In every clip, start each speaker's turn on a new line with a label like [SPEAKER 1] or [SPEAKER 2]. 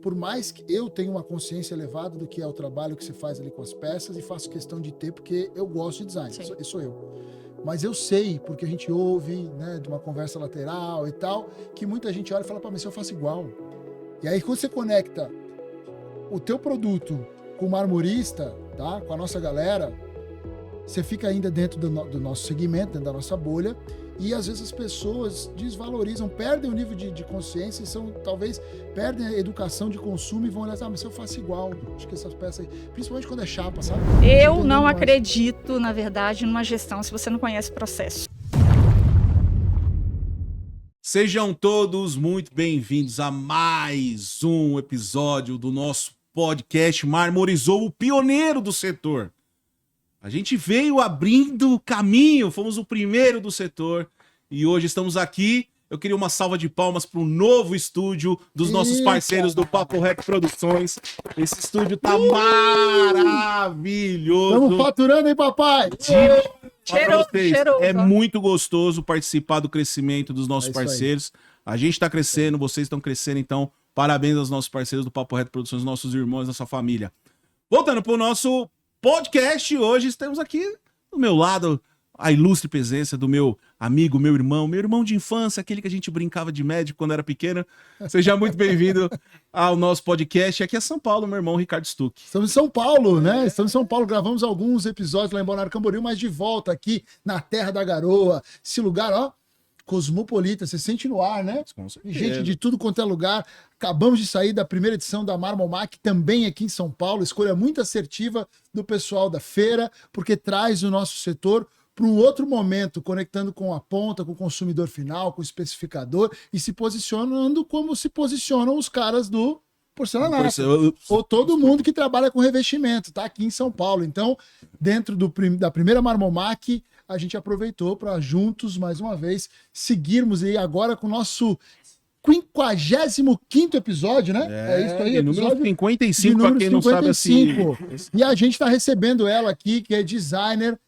[SPEAKER 1] por mais que eu tenha uma consciência elevada do que é o trabalho que você faz ali com as peças, e faço questão de ter, porque eu gosto de design, sou eu. Mas eu sei, porque a gente ouve, né, de uma conversa lateral e tal, que muita gente olha e fala, pá, mas eu faço igual. E aí quando você conecta o teu produto com o marmorista, tá, com a nossa galera, você fica ainda dentro do nosso segmento, dentro da nossa bolha, e às vezes as pessoas desvalorizam, perdem o nível de consciência, talvez perdem a educação de consumo e vão olhar, mas eu faço igual, acho que essas peças aí, principalmente quando é chapa, sabe?
[SPEAKER 2] Eu não acredito, na verdade, numa gestão se você não conhece o processo.
[SPEAKER 3] Sejam todos muito bem-vindos a mais um episódio do nosso podcast Marmorizou, o pioneiro do setor. A gente veio abrindo caminho, fomos o primeiro do setor e hoje estamos aqui. Eu queria uma salva de palmas para o novo estúdio dos nossos parceiros do Papo Reto Produções. Esse estúdio tá maravilhoso.
[SPEAKER 1] Estamos faturando, hein, papai?
[SPEAKER 3] É muito gostoso participar do crescimento dos nossos parceiros. A gente está crescendo, vocês estão crescendo, então parabéns aos nossos parceiros do Papo Reto Produções, nossos irmãos, nossa família. Voltando para o nosso podcast, hoje estamos aqui do meu lado, a ilustre presença do meu amigo, meu irmão de infância, aquele que a gente brincava de médico quando era pequeno. Seja muito bem-vindo ao nosso podcast. Aqui é São Paulo, meu irmão Ricardo Stuck.
[SPEAKER 1] Estamos em São Paulo, né? Estamos em São Paulo, gravamos alguns episódios lá em Balneário Camboriú, mas de volta aqui na Terra da Garoa. Esse lugar, ó, cosmopolita, você sente no ar, né?
[SPEAKER 3] Com certeza.
[SPEAKER 1] Gente de tudo quanto é lugar. Acabamos de sair da primeira edição da Marmomac, também aqui em São Paulo. Escolha muito assertiva do pessoal da feira, porque traz o nosso setor para um outro momento, conectando com a ponta, com o consumidor final, com o especificador e se posicionando como se posicionam os caras do porcelanato. Ou todo mundo que trabalha com revestimento, tá aqui em São Paulo. Então, dentro da primeira Marmomac, a gente aproveitou para juntos, mais uma vez, seguirmos aí agora com o nosso 55º episódio, né?
[SPEAKER 3] É
[SPEAKER 1] isso aí,
[SPEAKER 3] número 55, para quem não sabe assim.
[SPEAKER 1] E a gente está recebendo ela aqui, que é designer,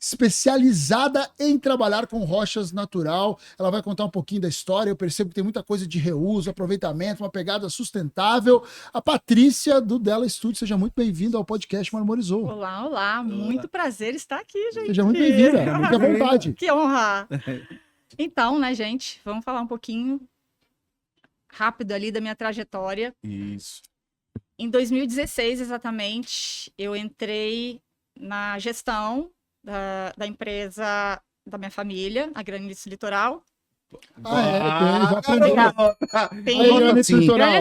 [SPEAKER 1] especializada em trabalhar com rochas natural. Ela vai contar um pouquinho da história. Eu percebo que tem muita coisa de reuso, aproveitamento, uma pegada sustentável. A Patrícia do Della Studio, seja muito bem-vinda ao podcast Marmorizou.
[SPEAKER 2] Olá, olá. Muito prazer estar aqui, gente.
[SPEAKER 1] Seja muito bem-vinda. Fique à vontade.
[SPEAKER 2] Que honra. Então, né, gente, vamos falar um pouquinho rápido ali da minha trajetória.
[SPEAKER 3] Isso.
[SPEAKER 2] Em 2016, exatamente, eu entrei na gestão da empresa da minha família, a Granizo Litoral.
[SPEAKER 1] Já aprendi.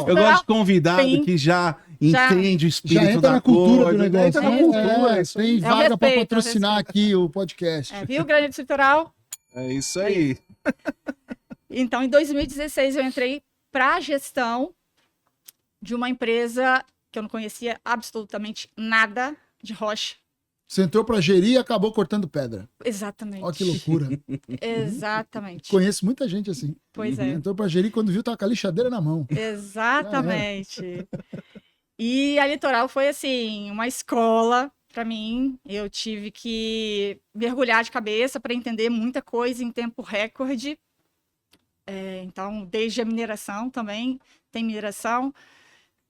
[SPEAKER 3] Eu gosto de convidado que já entende o espírito
[SPEAKER 1] já entra
[SPEAKER 3] da
[SPEAKER 1] na cultura
[SPEAKER 3] coisa,
[SPEAKER 1] do negócio.
[SPEAKER 3] Entra na cultura.
[SPEAKER 1] Tem vaga para patrocinar aqui o podcast.
[SPEAKER 2] Viu, Granizo Litoral?
[SPEAKER 3] É isso aí.
[SPEAKER 2] Então, em 2016, eu entrei para a gestão de uma empresa que eu não conhecia absolutamente nada de rocha.
[SPEAKER 1] Você entrou para gerir e acabou cortando pedra.
[SPEAKER 2] Exatamente.
[SPEAKER 1] Olha que loucura.
[SPEAKER 2] Exatamente.
[SPEAKER 1] Conheço muita gente assim.
[SPEAKER 2] Pois é.
[SPEAKER 1] Entrou para gerir quando viu, tava com a lixadeira na mão.
[SPEAKER 2] Exatamente. E a Litoral foi, assim, uma escola para mim. Eu tive que mergulhar de cabeça para entender muita coisa em tempo recorde. Então, desde a mineração também, tem mineração.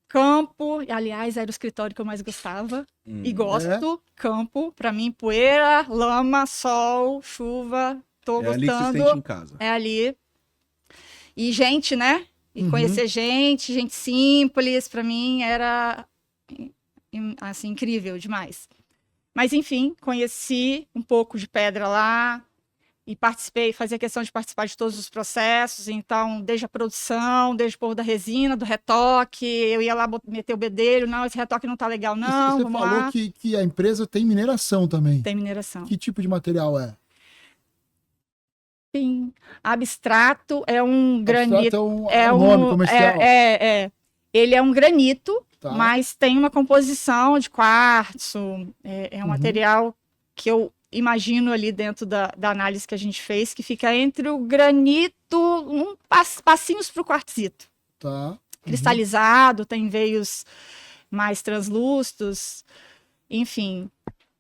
[SPEAKER 2] Campo, aliás, era o escritório que eu mais gostava e gosto. Campo, para mim, poeira, lama, sol, chuva, tô gostando.
[SPEAKER 3] É ali que você sente em casa.
[SPEAKER 2] É ali. E gente, né? E conhecer gente simples, para mim era assim, incrível demais. Mas enfim, conheci um pouco de pedra lá. E participei, fazia questão de participar de todos os processos, então, desde a produção, desde o povo da resina, do retoque, eu ia lá meter o bedelho, não, esse retoque não tá legal, não,
[SPEAKER 1] Você
[SPEAKER 2] vamos
[SPEAKER 1] falou
[SPEAKER 2] lá.
[SPEAKER 1] que a empresa tem mineração também.
[SPEAKER 2] Tem mineração.
[SPEAKER 1] Que tipo de material é?
[SPEAKER 2] Sim, abstrato é um granito.
[SPEAKER 1] É um nome comercial.
[SPEAKER 2] Ele é um granito,
[SPEAKER 1] Tá.
[SPEAKER 2] mas tem uma composição de quartzo, é um material que eu imagino ali dentro da análise que a gente fez, que fica entre o granito, passinhos para o quartzito.
[SPEAKER 1] Tá.
[SPEAKER 2] Cristalizado, tem veios mais translúcidos, enfim.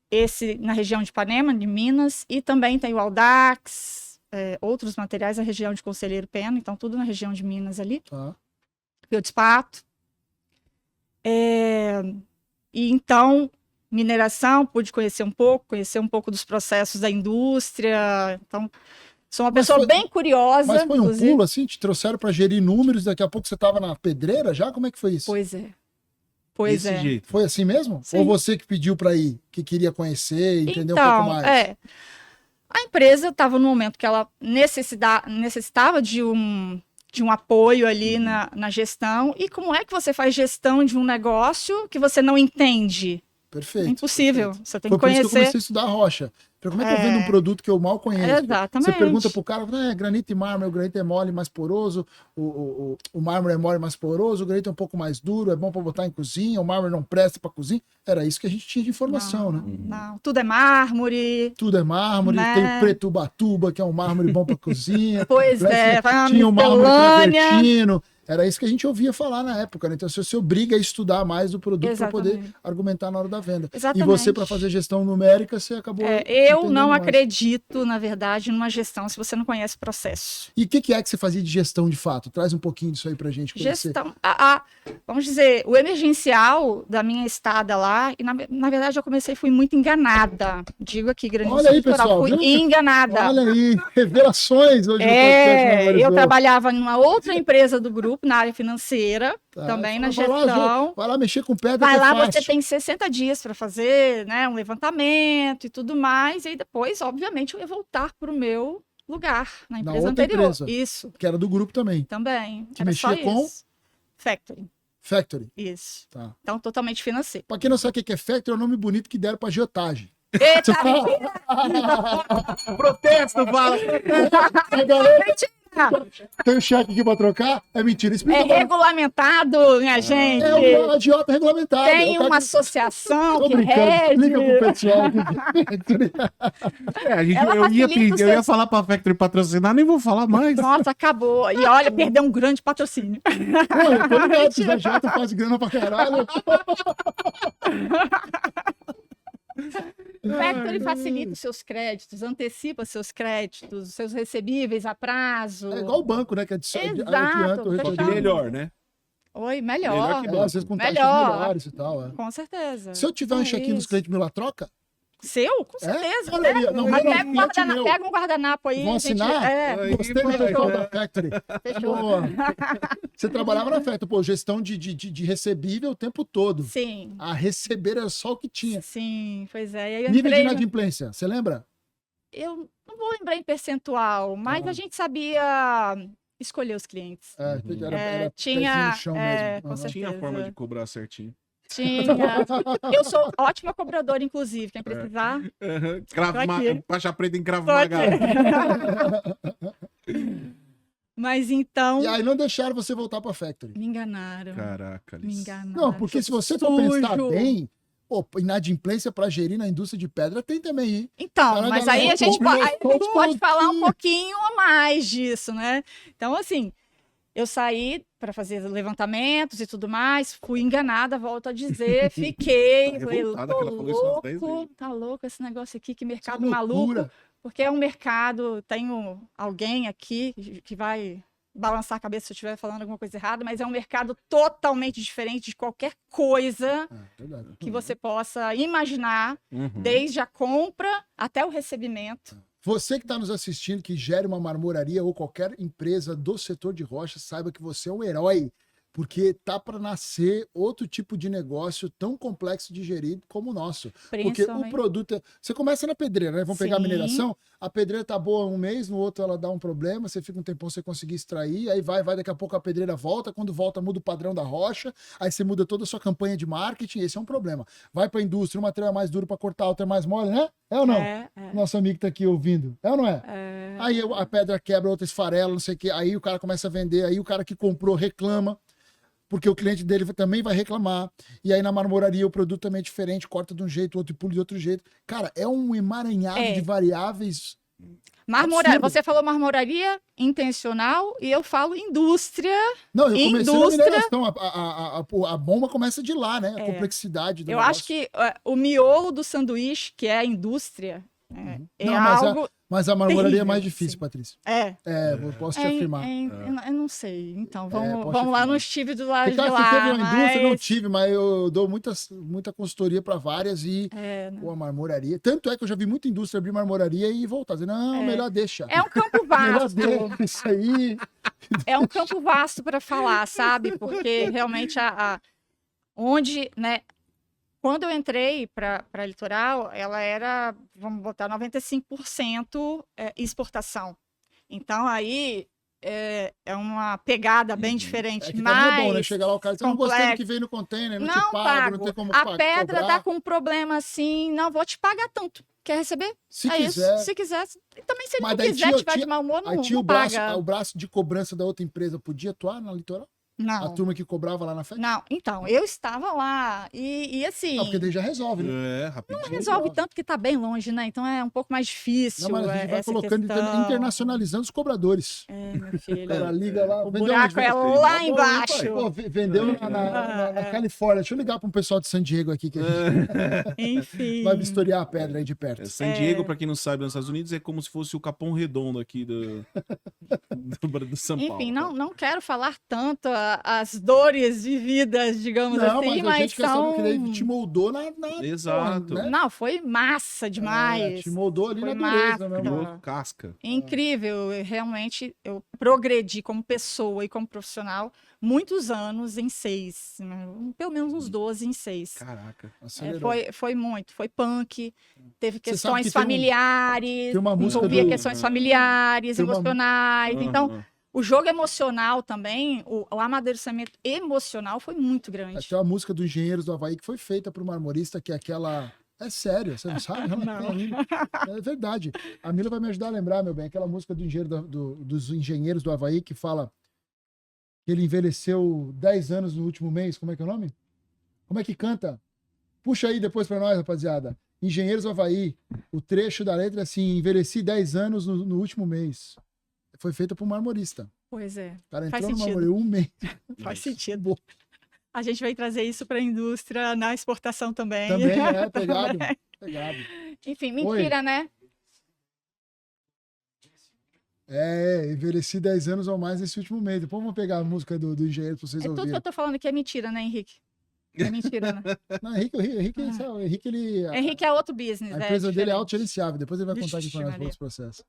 [SPEAKER 2] Esse na região de Ipanema, de Minas, e também tem o Audax, outros materiais na região de Conselheiro Pena, então tudo na região de Minas ali.
[SPEAKER 1] Tá.
[SPEAKER 2] Feldspato. E então, mineração, pude conhecer um pouco dos processos da indústria. Então, sou uma pessoa bem curiosa.
[SPEAKER 1] Mas foi um pulo assim? Te trouxeram para gerir números, daqui a pouco você estava na pedreira já? Como é que foi isso?
[SPEAKER 2] Pois é. Pois
[SPEAKER 3] Desse
[SPEAKER 2] é.
[SPEAKER 3] jeito.
[SPEAKER 1] Foi assim mesmo?
[SPEAKER 2] Sim.
[SPEAKER 1] Ou você que pediu para ir, que queria conhecer, entender um pouco mais?
[SPEAKER 2] A empresa estava no momento que ela necessitava de um apoio ali na gestão. E como é que você faz gestão de um negócio que você não entende?
[SPEAKER 1] Perfeito.
[SPEAKER 2] É impossível.
[SPEAKER 1] Perfeito.
[SPEAKER 2] Você tem que conhecer.
[SPEAKER 1] Foi por isso que eu comecei a estudar a rocha. Como é que eu vendo um produto que eu mal conheço?
[SPEAKER 2] Exatamente.
[SPEAKER 1] Você pergunta pro cara, granito e mármore, o granito é mole, mais poroso, o mármore é mole, mais poroso, o granito é um pouco mais duro, é bom para botar em cozinha, o mármore não presta para cozinha. Era isso que a gente tinha de informação, né?
[SPEAKER 2] Não, tudo é mármore.
[SPEAKER 1] Tudo é mármore,
[SPEAKER 2] né?
[SPEAKER 1] tem o Pretubatuba, que é um mármore bom para cozinha.
[SPEAKER 2] Pois é,
[SPEAKER 1] tinha o mármore travertino. Era isso que a gente ouvia falar na época, né? Então você obriga a estudar mais do produto para poder argumentar na hora da venda.
[SPEAKER 2] Exatamente.
[SPEAKER 1] E você, para fazer gestão numérica, você acabou.
[SPEAKER 2] Eu não acredito, na verdade, numa gestão se você não conhece o processo.
[SPEAKER 1] E o que é que você fazia de gestão de fato? Traz um pouquinho disso aí pra gente conhecer.
[SPEAKER 2] Gestão. Vamos dizer, o emergencial da minha estada lá, e na verdade eu fui muito enganada. Digo aqui, grande
[SPEAKER 1] Olha aí, pessoal.
[SPEAKER 2] Fui enganada.
[SPEAKER 1] Olha aí, revelações hoje no podcast.
[SPEAKER 2] Eu trabalhava numa outra empresa do grupo, na área financeira, também na gestão.
[SPEAKER 1] Vai lá mexer com pedra.
[SPEAKER 2] Vai lá, você tem 60 dias para fazer, né, um levantamento e tudo mais, e aí depois, obviamente, eu ia voltar para o meu lugar, na empresa anterior.
[SPEAKER 1] Empresa,
[SPEAKER 2] isso.
[SPEAKER 1] Que era do grupo também.
[SPEAKER 2] Também.
[SPEAKER 1] Que mexia com?
[SPEAKER 2] Factory.
[SPEAKER 1] Isso.
[SPEAKER 2] Tá. Então, totalmente financeiro.
[SPEAKER 1] Para quem não sabe o que é Factory, é um nome bonito que deram para agiotagem.
[SPEAKER 2] Eita,
[SPEAKER 3] Protesto, fala!
[SPEAKER 1] Tem um cheque aqui para trocar? É mentira. Explica
[SPEAKER 2] regulamentado, minha gente.
[SPEAKER 1] É um agiota regulamentado.
[SPEAKER 2] Tem uma associação que rege.
[SPEAKER 1] Explica pro pessoal.
[SPEAKER 3] Eu ia falar pra Factory patrocinar, nem vou falar mais.
[SPEAKER 2] Nossa, acabou. E olha, perdeu um grande patrocínio.
[SPEAKER 1] Eu tô ligado, os agiota fazem grana pra caralho.
[SPEAKER 2] O Factory facilita os seus créditos, antecipa seus créditos, seus recebíveis a prazo.
[SPEAKER 1] É igual o banco, né? Que
[SPEAKER 2] adianta
[SPEAKER 1] o retorno.
[SPEAKER 3] Melhor, né?
[SPEAKER 2] Oi, melhor.
[SPEAKER 1] Às vezes com taxas melhores e tal.
[SPEAKER 2] Com certeza.
[SPEAKER 1] Se eu tiver um chequinho dos clientes meu lá, troca?
[SPEAKER 2] Seu? Com certeza.
[SPEAKER 1] Olha ali, não,
[SPEAKER 2] pega um guardanapo aí.
[SPEAKER 1] Vão assinar? Gostei do pessoal da Factory.
[SPEAKER 2] Fechou.
[SPEAKER 1] Você trabalhava na Factory, gestão de recebível o tempo todo.
[SPEAKER 2] Sim.
[SPEAKER 1] A receber era só o que tinha.
[SPEAKER 2] Sim, pois é.
[SPEAKER 1] Nível de inadimplência, você lembra?
[SPEAKER 2] Eu não vou lembrar em percentual, mas a gente sabia escolher os clientes.
[SPEAKER 1] Era
[SPEAKER 2] tinha
[SPEAKER 1] no chão mesmo.
[SPEAKER 2] Com certeza.
[SPEAKER 3] Tinha forma de cobrar certinho.
[SPEAKER 2] Tinha. Eu sou ótima cobradora, inclusive. Quem precisar.
[SPEAKER 3] Faixa preta em Krav Maga.
[SPEAKER 2] Mas então.
[SPEAKER 1] E aí não deixaram você voltar pra Factory.
[SPEAKER 2] Me enganaram.
[SPEAKER 3] Caraca,
[SPEAKER 2] me enganaram.
[SPEAKER 1] Não, porque se você for pensar bem, inadimplência para gerir na indústria de pedra tem também, hein?
[SPEAKER 2] Então, mas aí a gente pode falar um pouquinho a mais disso, né? Então, assim, eu saí para fazer levantamentos e tudo mais, fui enganada, volto a dizer, fiquei, falei, tá louco esse negócio aqui, que mercado maluco, porque é um mercado, tenho alguém aqui que vai balançar a cabeça se eu estiver falando alguma coisa errada, mas é um mercado totalmente diferente de qualquer coisa que você possa imaginar, desde a compra até o recebimento.
[SPEAKER 1] Você que está nos assistindo, que gere uma marmoraria ou qualquer empresa do setor de rocha, saiba que você é um herói, porque tá para nascer outro tipo de negócio tão complexo de gerir como o nosso. Porque o produto... Você começa na pedreira, né? Vamos pegar a mineração, a pedreira tá boa um mês, no outro ela dá um problema, você fica um tempão sem conseguir extrair, aí vai, daqui a pouco a pedreira volta, quando volta muda o padrão da rocha, aí você muda toda a sua campanha de marketing, esse é um problema. Vai para a indústria, o material é mais duro para cortar, outro é mais mole, né? É ou não? Nosso amigo tá aqui ouvindo. É ou não é? Aí a pedra quebra, outra esfarela, não sei o quê, aí o cara começa a vender, aí o cara que comprou reclama, porque o cliente dele também vai reclamar. E aí na marmoraria o produto também é diferente, corta de um jeito, outro pula de outro jeito. Cara, é um emaranhado de variáveis.
[SPEAKER 2] Você falou marmoraria intencional e eu falo indústria.
[SPEAKER 1] Não, eu comecei na mineração. A bomba começa de lá, né? A complexidade do negócio.
[SPEAKER 2] Acho que o miolo do sanduíche, que é a indústria, É algo...
[SPEAKER 1] Mas a marmoraria
[SPEAKER 2] terrível,
[SPEAKER 1] é mais difícil,
[SPEAKER 2] sim.
[SPEAKER 1] Patrícia.
[SPEAKER 2] Eu
[SPEAKER 1] posso te afirmar.
[SPEAKER 2] Eu não sei. Então, vamos lá, não estive do lado de
[SPEAKER 1] Você
[SPEAKER 2] lá.
[SPEAKER 1] teve uma indústria, não tive, mas eu dou muita consultoria para várias e a marmoraria. Tanto é que eu já vi muita indústria abrir marmoraria e voltar. Dizer, não, melhor deixa.
[SPEAKER 2] É um campo vasto.
[SPEAKER 1] Melhor deixa isso aí.
[SPEAKER 2] É um campo vasto para falar, sabe? Porque realmente onde, né? Quando eu entrei para a Litoral, ela era, vamos botar, 95% exportação. Então, aí é uma pegada bem diferente.
[SPEAKER 1] Que
[SPEAKER 2] mas
[SPEAKER 1] é bom, né? Chegar lá, o cara diz, não gostei do que veio no container, não te pago, não tem como
[SPEAKER 2] pagar. A pedra
[SPEAKER 1] cobrar.
[SPEAKER 2] tá com um problema assim, não vou te pagar tanto. Quer receber?
[SPEAKER 1] Se quiser.
[SPEAKER 2] Isso. Se quiser. E também, se ele
[SPEAKER 1] mas
[SPEAKER 2] não quiser, tiver de mau humor,
[SPEAKER 1] não,
[SPEAKER 2] não paga.
[SPEAKER 1] O braço de cobrança da outra empresa podia atuar na Litoral?
[SPEAKER 2] Não.
[SPEAKER 1] A turma que cobrava lá na festa?
[SPEAKER 2] Não, então, eu estava lá e assim...
[SPEAKER 1] Não, porque daí já resolve, né?
[SPEAKER 3] Rapidinho.
[SPEAKER 2] Não resolve tanto que tá bem longe, né? Então é um pouco mais difícil.
[SPEAKER 1] Não, mas a gente vai colocando, internacionalizando os cobradores.
[SPEAKER 2] Meu filho.
[SPEAKER 1] O cara liga lá.
[SPEAKER 2] O buraco é lá embaixo.
[SPEAKER 1] Pô, vendeu na Califórnia. Deixa eu ligar para um pessoal de San Diego aqui. Que
[SPEAKER 2] Enfim.
[SPEAKER 1] Vai vistoriar a pedra aí de perto.
[SPEAKER 3] San Diego, para quem não sabe, nos Estados Unidos, é como se fosse o Capão Redondo aqui do São Paulo.
[SPEAKER 2] Enfim, não quero falar tanto as dores vividas, digamos assim,
[SPEAKER 1] mas a gente
[SPEAKER 2] são...
[SPEAKER 1] quer saber que te moldou na
[SPEAKER 3] Exato.
[SPEAKER 1] Né?
[SPEAKER 2] Não, foi massa demais.
[SPEAKER 1] Te moldou ali
[SPEAKER 2] foi
[SPEAKER 1] na dureza,
[SPEAKER 2] massa.
[SPEAKER 3] Criou casca.
[SPEAKER 2] Incrível. Realmente, eu progredi como pessoa e como profissional muitos anos em 6. Pelo menos uns 12 em 6.
[SPEAKER 3] Caraca.
[SPEAKER 2] Foi muito. Foi punk. Teve questões familiares.
[SPEAKER 1] Tem uma música
[SPEAKER 2] envolvia questões familiares, emocionais. Então... O jogo emocional também, o amadurecimento emocional foi muito grande.
[SPEAKER 1] Tem uma música do Engenheiros do Havaí que foi feita para o marmorista, que é aquela... É sério, você não sabe?
[SPEAKER 2] Não.
[SPEAKER 1] É verdade. A Mila vai me ajudar a lembrar, meu bem. Aquela música dos Engenheiros do Havaí que fala que ele envelheceu 10 anos no último mês. Como é que é o nome? Como é que canta? Puxa aí depois para nós, rapaziada. Engenheiros do Havaí. O trecho da letra é assim, envelheci 10 anos no último mês. Foi feita por um marmorista.
[SPEAKER 2] Pois é.
[SPEAKER 1] O cara entrou no marmoreio 1 mês.
[SPEAKER 2] Faz sentido. A gente vai trazer isso para a indústria na exportação também.
[SPEAKER 1] Também, pegado.
[SPEAKER 2] Enfim, mentira, Oi. Né?
[SPEAKER 1] Envelheci 10 anos ou mais nesse último mês. Depois vamos pegar a música do engenheiro para vocês ouvirem.
[SPEAKER 2] Tudo que eu tô falando aqui é mentira, né, Henrique? É mentira, né?
[SPEAKER 1] Não, Henrique, ele...
[SPEAKER 2] Henrique é outro business,
[SPEAKER 1] A empresa dele é autogerenciável. Depois ele vai contar aqui para nós outros processos.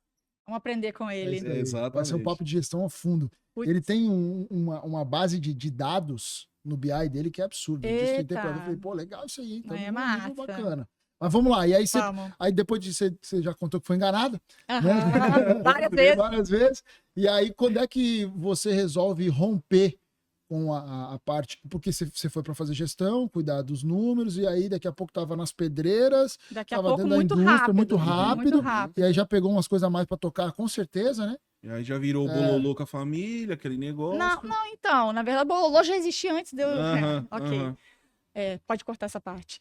[SPEAKER 2] Vamos aprender com ele.
[SPEAKER 3] Exatamente.
[SPEAKER 1] Vai ser um papo de gestão a fundo. Ele tem uma base de dados no BI dele que é absurdo. Eu falei, pô, legal isso aí. Então,
[SPEAKER 2] é massa.
[SPEAKER 1] Bacana. Mas vamos lá. E aí, aí depois de você já contou que foi enganada.
[SPEAKER 2] Né? Várias
[SPEAKER 1] vezes. E aí, quando é que você resolve romper com a parte... Porque você foi para fazer gestão, cuidar dos números, e aí daqui a pouco estava nas pedreiras, estava dentro da indústria, muito rápido. E aí já pegou umas coisas a mais para tocar, com certeza, né?
[SPEAKER 3] E aí já virou o bololô com a família, aquele negócio.
[SPEAKER 2] Não, então, na verdade, o bololô já existia antes de eu... Ok. Pode cortar essa parte.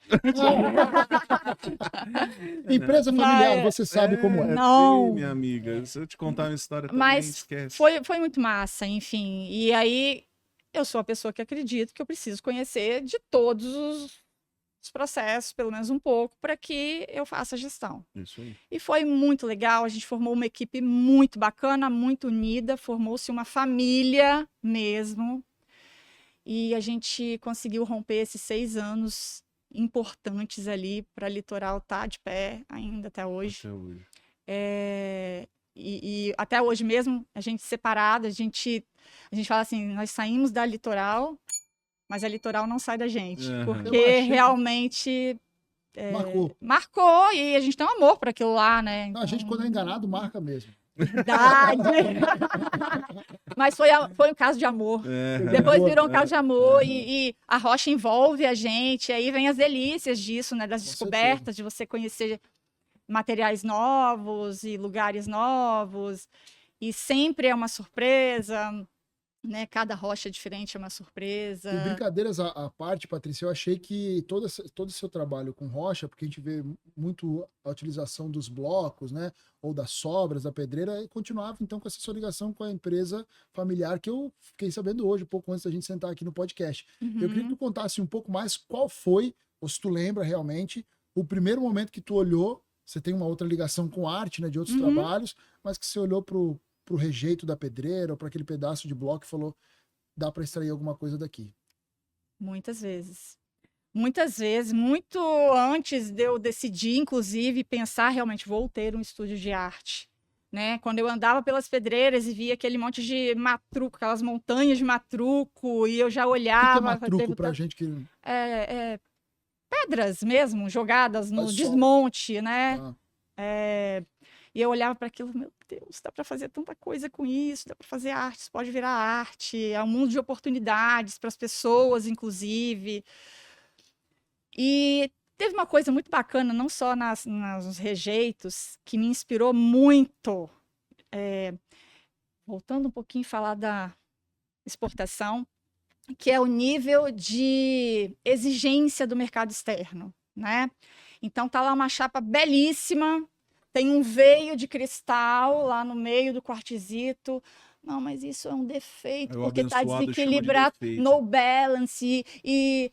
[SPEAKER 1] Empresa familiar, você sabe como é.
[SPEAKER 2] Não.
[SPEAKER 3] Sim, minha amiga, se eu te contar uma história também, esquece.
[SPEAKER 2] Foi muito massa, enfim. E aí... Eu sou a pessoa que acredito que eu preciso conhecer de todos os processos, pelo menos um pouco, para que eu faça a gestão.
[SPEAKER 3] Isso aí.
[SPEAKER 2] E foi muito legal, a gente formou uma equipe muito bacana, muito unida, formou-se uma família mesmo. E a gente conseguiu romper esses 6 anos importantes ali para a Litoral estar de pé ainda até hoje. E até hoje mesmo, a gente separada, a gente fala assim, nós saímos da Litoral, mas a Litoral não sai da gente, porque realmente marcou e a gente tem um amor para aquilo lá, né?
[SPEAKER 1] Então... Não, a gente quando é enganado, marca mesmo.
[SPEAKER 2] Verdade! Mas foi um caso de amor. Depois virou um caso de amor e a rocha envolve a gente, aí vem as delícias disso, né? Das descobertas, de você conhecer materiais novos e lugares novos, e sempre é uma surpresa, né? Cada rocha diferente é uma surpresa.
[SPEAKER 1] E brincadeiras à parte, Patrícia, eu achei que todo o seu trabalho com rocha, porque a gente vê muito a utilização dos blocos, né? Ou das sobras, da pedreira, e continuava então com essa sua ligação com a empresa familiar, que eu fiquei sabendo hoje, um pouco antes da gente sentar aqui no podcast. Eu queria que tu contasse um pouco mais qual foi, ou se tu lembra realmente, o primeiro momento que tu olhou, você tem uma outra ligação com arte, né, de outros trabalhos, mas que você olhou pro rejeito da pedreira ou para aquele pedaço de bloco e falou, dá para extrair alguma coisa daqui.
[SPEAKER 2] Muitas vezes. Muitas vezes, muito antes de eu decidir, inclusive, pensar realmente, vou ter um estúdio de arte. Né? Quando eu andava pelas pedreiras e via aquele monte de matruco, aquelas montanhas de matruco, e eu já olhava...
[SPEAKER 1] O que é matruco pra gente que...
[SPEAKER 2] pedras mesmo, jogadas no desmonte, né? E eu olhava para aquilo, meu Deus, dá para fazer tanta coisa com isso, dá para fazer arte, isso pode virar arte, é um mundo de oportunidades para as pessoas, inclusive. E teve uma coisa muito bacana, não só nos rejeitos, que me inspirou muito. Voltando um pouquinho a falar da exportação, que é o nível de exigência do mercado externo, né? Então tá lá uma chapa belíssima, tem um veio de cristal lá no meio do quartzito. Não, mas isso é um defeito, porque tá desequilibrado, no balance e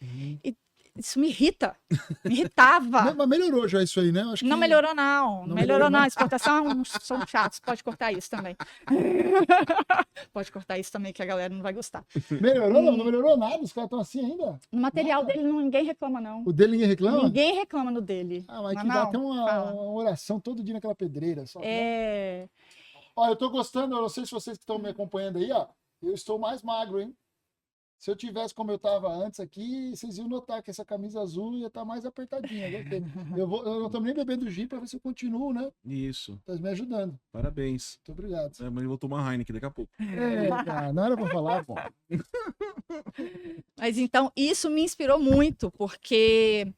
[SPEAKER 2] isso me irrita, me irritava.
[SPEAKER 1] Mas melhorou já isso aí, né? Acho que...
[SPEAKER 2] Não melhorou, não. Melhorou, não. A exportação são chatos. Pode cortar isso também. Pode cortar isso também, que a galera não vai gostar.
[SPEAKER 1] Melhorou? Não melhorou nada? Os caras estão assim ainda?
[SPEAKER 2] No material dele, ninguém reclama, não.
[SPEAKER 1] O dele ninguém reclama?
[SPEAKER 2] Ninguém reclama no dele.
[SPEAKER 1] Ah, mas que dá até uma oração todo dia naquela pedreira. Só, né? Ó, eu tô gostando, eu não sei se vocês que estão me acompanhando aí, ó. Eu estou mais magro, hein? Se eu tivesse como eu estava antes aqui, vocês iam notar que essa camisa azul ia estar mais apertadinha. Eu não estou nem bebendo gin para ver se eu continuo, né?
[SPEAKER 3] Isso.
[SPEAKER 1] Tá me ajudando.
[SPEAKER 3] Parabéns.
[SPEAKER 1] Muito obrigado.
[SPEAKER 3] Mas eu vou tomar Heineken daqui a pouco.
[SPEAKER 1] Cara, não era para falar, pô.
[SPEAKER 2] Mas então, isso me inspirou muito, porque...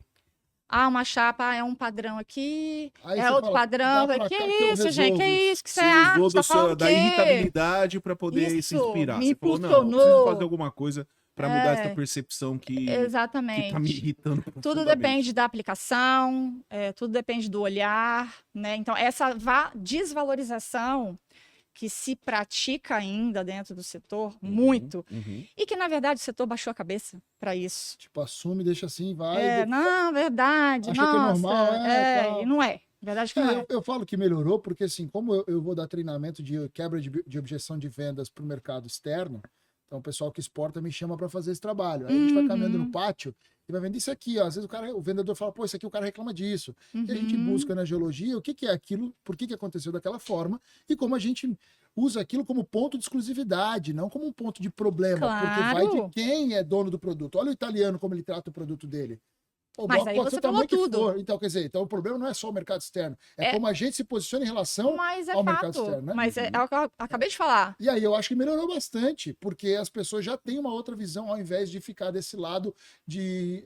[SPEAKER 2] uma chapa é um padrão aqui,
[SPEAKER 1] aí
[SPEAKER 2] é outro padrão. Que é isso, gente? Que é isso? Que você acha?
[SPEAKER 3] Da irritabilidade para poder se inspirar.
[SPEAKER 2] Me impulsionou.
[SPEAKER 3] Falou, não, preciso fazer alguma coisa para mudar essa percepção que
[SPEAKER 2] exatamente.
[SPEAKER 3] Que tá me irritando.
[SPEAKER 2] Tudo depende da aplicação, tudo depende do olhar, né? Então, essa desvalorização que se pratica ainda dentro do setor, muito, e que, na verdade, o setor baixou a cabeça para isso.
[SPEAKER 1] Tipo, assume, deixa assim, vai.
[SPEAKER 2] Não, verdade,
[SPEAKER 1] acha que é normal,
[SPEAKER 2] e não é. Verdade que não é.
[SPEAKER 1] Eu falo que melhorou, porque assim, como eu vou dar treinamento de quebra de objeção de vendas para o mercado externo, então o pessoal que exporta me chama para fazer esse trabalho. Aí a gente vai caminhando no pátio e vai vendo isso aqui, ó. Às vezes o vendedor fala, pô, isso aqui o cara reclama disso. E a gente busca na geologia o que é aquilo, por que aconteceu daquela forma e como a gente usa aquilo como ponto de exclusividade, não como um ponto de problema, porque vai de quem é dono do produto. Olha o italiano como ele trata o produto dele.
[SPEAKER 2] Mas aí você falou tudo.
[SPEAKER 1] Então, quer dizer, então o problema não é só o mercado externo, como a gente se posiciona em relação ao mercado externo, né?
[SPEAKER 2] Mas é o que eu acabei de falar.
[SPEAKER 1] E aí eu acho que melhorou bastante, porque as pessoas já têm uma outra visão, ao invés de ficar desse lado de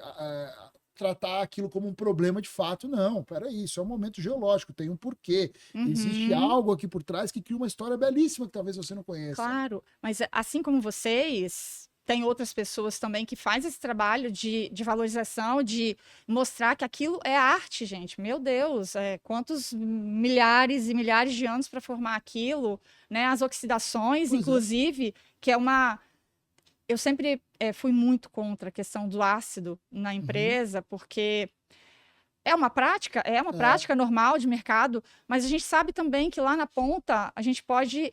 [SPEAKER 1] tratar aquilo como um problema de fato. Não, peraí, isso é um momento geológico, tem um porquê. Existe algo aqui por trás que cria uma história belíssima que talvez você não conheça.
[SPEAKER 2] Claro, mas assim como vocês... Tem outras pessoas também que fazem esse trabalho de valorização, de mostrar que aquilo é arte, gente. Meu Deus, quantos milhares e milhares de anos para formar aquilo, né? As oxidações, inclusive, que é uma... Eu sempre fui muito contra a questão do ácido na empresa, porque é uma prática normal de mercado, mas a gente sabe também que lá na ponta a gente pode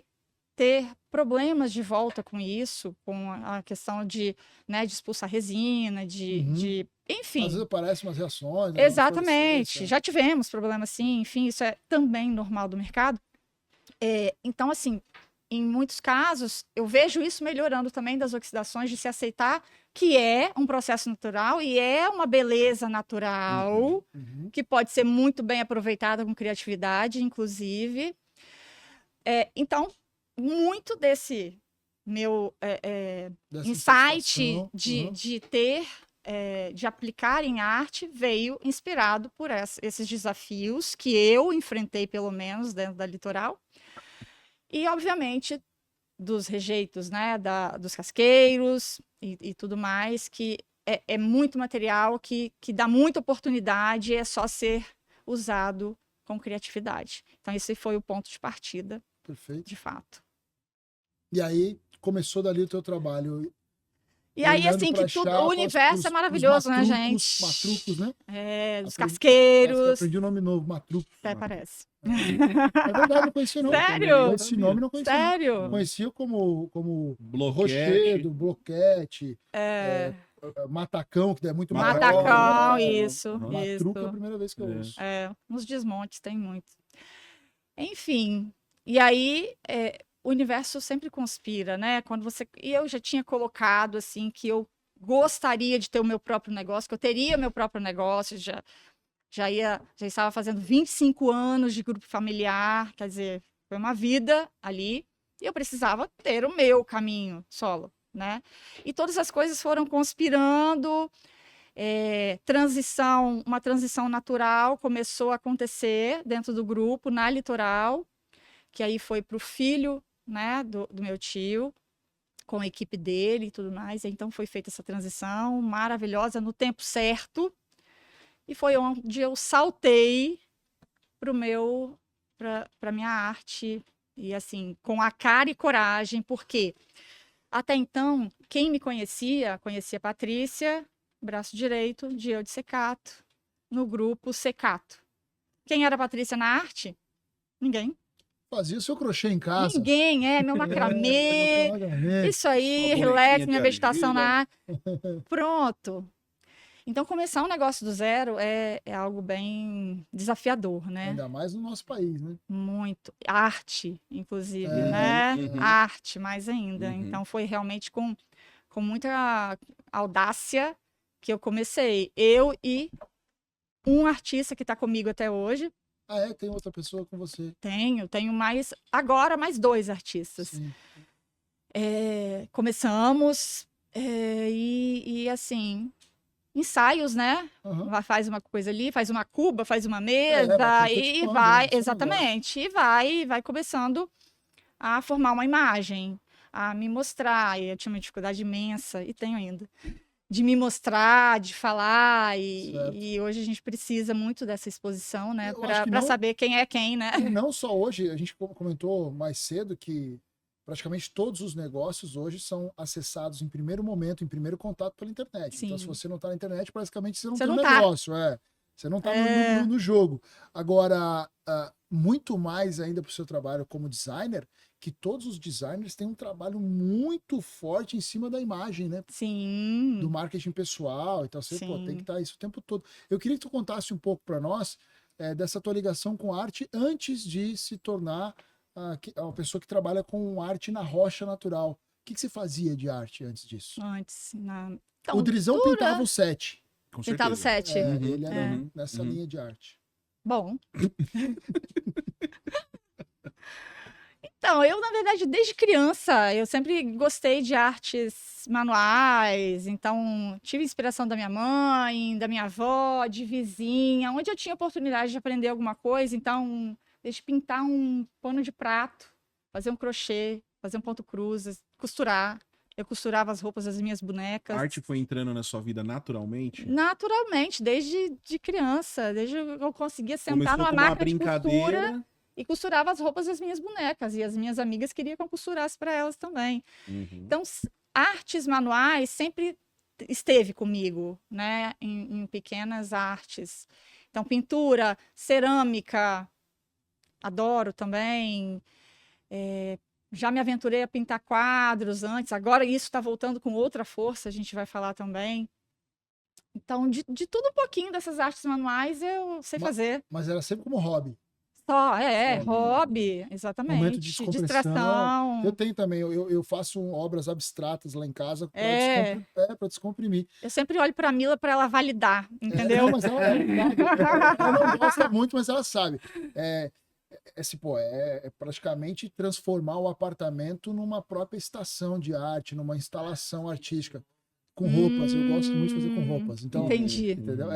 [SPEAKER 2] ter problemas de volta com isso, com a questão de expulsar resina, enfim.
[SPEAKER 1] Às vezes aparecem umas reações. Né?
[SPEAKER 2] Exatamente. Já tivemos problemas assim, enfim, isso é também normal do mercado. Então, assim, em muitos casos, eu vejo isso melhorando também das oxidações, de se aceitar que é um processo natural e é uma beleza natural, que pode ser muito bem aproveitada com criatividade, inclusive. Então, muito desse meu insight de ter, de aplicar em arte, veio inspirado por esses desafios que eu enfrentei, pelo menos, dentro da Litoral. E, obviamente, dos rejeitos, né, dos casqueiros e tudo mais, que é muito material que dá muita oportunidade e é só ser usado com criatividade. Então, esse foi o ponto de partida.
[SPEAKER 1] Perfeito.
[SPEAKER 2] De fato.
[SPEAKER 1] E aí, começou dali o teu trabalho?
[SPEAKER 2] E aí, assim, que tudo, o universo é maravilhoso, né, gente?
[SPEAKER 1] Matrucos, né?
[SPEAKER 2] Dos casqueiros.
[SPEAKER 1] Aprendi um nome novo, matrucos.
[SPEAKER 2] Até parece.
[SPEAKER 1] É verdade, não conhecia não.
[SPEAKER 2] Sério?
[SPEAKER 1] Esse nome não conhecia.
[SPEAKER 2] Sério?
[SPEAKER 1] Não. Conhecia como
[SPEAKER 3] Bloquete.
[SPEAKER 1] rochedo, bloquete, matacão, que é muito maior.
[SPEAKER 2] Matacão, isso.
[SPEAKER 1] Matruco é a primeira vez que eu ouço.
[SPEAKER 2] Nos desmontes tem muito. Enfim, e aí o universo sempre conspira, né? E eu já tinha colocado assim que eu gostaria de ter o meu próprio negócio, que eu teria meu próprio negócio, já estava fazendo 25 anos de grupo familiar, quer dizer, foi uma vida ali, e eu precisava ter o meu caminho solo, né? E todas as coisas foram conspirando, uma transição natural começou a acontecer dentro do grupo, na Litoral, que aí foi para o filho, né, do meu tio, com a equipe dele e tudo mais. Então foi feita essa transição maravilhosa no tempo certo, e foi onde eu saltei para minha arte, e assim, com a cara e coragem, porque até então, quem me conhecia a Patrícia, braço direito de Eu de Secato, no grupo Secato. Quem era a Patrícia na arte? Ninguém.
[SPEAKER 1] Fazia o seu crochê em casa.
[SPEAKER 2] Ninguém, meu macramê. Isso aí, relax, minha vegetação na arte. Pronto. Então, começar um negócio do zero é algo bem desafiador, né?
[SPEAKER 1] Ainda mais no nosso país, né?
[SPEAKER 2] Muito. Arte, inclusive, né? Arte, mais ainda. Então, foi realmente com muita audácia que eu comecei. Eu e um artista que está comigo até hoje.
[SPEAKER 1] Tem outra pessoa com você?
[SPEAKER 2] Tenho mais 2 artistas.
[SPEAKER 1] Sim.
[SPEAKER 2] Começamos e assim, ensaios, né? Faz uma coisa ali, faz uma cuba, faz uma mesa e vai, exatamente, e vai começando a formar uma imagem, a me mostrar. E eu tinha uma dificuldade imensa, e tenho ainda, de me mostrar, de falar, e hoje a gente precisa muito dessa exposição, né, para saber quem é quem, né?
[SPEAKER 1] E não só hoje, a gente comentou mais cedo que praticamente todos os negócios hoje são acessados em primeiro momento, em primeiro contato pela internet. Sim. Então, se você não está na internet, basicamente você não tem um negócio. Você não está no jogo. Agora, muito mais ainda para o seu trabalho como designer, que todos os designers têm um trabalho muito forte em cima da imagem, né?
[SPEAKER 2] Sim.
[SPEAKER 1] Do marketing pessoal. Então, você tem que estar isso o tempo todo. Eu queria que tu contasse um pouco para nós dessa tua ligação com a arte antes de se tornar uma pessoa que trabalha com arte na rocha natural. O que você fazia de arte antes disso?
[SPEAKER 2] Então,
[SPEAKER 1] o Drizão pintava o set.
[SPEAKER 2] Pintava o set.
[SPEAKER 1] Ele era nessa linha de arte.
[SPEAKER 2] Bom. Então, eu, na verdade, desde criança, eu sempre gostei de artes manuais. Então, tive inspiração da minha mãe, da minha avó, de vizinha, onde eu tinha oportunidade de aprender alguma coisa. Então, desde pintar um pano de prato, fazer um crochê, fazer um ponto cruz, costurar. Eu costurava as roupas das minhas bonecas.
[SPEAKER 3] A arte foi entrando na sua vida naturalmente?
[SPEAKER 2] Naturalmente, desde criança. Desde que eu conseguia sentar numa máquina de costura e costurava as roupas das minhas bonecas. E as minhas amigas queriam que eu costurasse para elas também. Então, artes manuais sempre esteve comigo, né? Em pequenas artes. Então, pintura, cerâmica, adoro também. Já me aventurei a pintar quadros antes, agora isso está voltando com outra força, a gente vai falar também. Então, de tudo um pouquinho dessas artes manuais eu sei fazer.
[SPEAKER 1] Mas era sempre como hobby.
[SPEAKER 2] Só, hobby, exatamente.
[SPEAKER 1] Momento de distração. Eu tenho também, eu faço obras abstratas lá em casa para descomprimir.
[SPEAKER 2] Eu sempre olho para a Mila para ela validar, entendeu?
[SPEAKER 1] Não, mas ela não gosta muito, mas ela sabe. É praticamente transformar o apartamento numa própria estação de arte, numa instalação artística com roupas. Eu gosto muito de fazer com roupas. Então,
[SPEAKER 2] entendi.
[SPEAKER 1] Entendeu?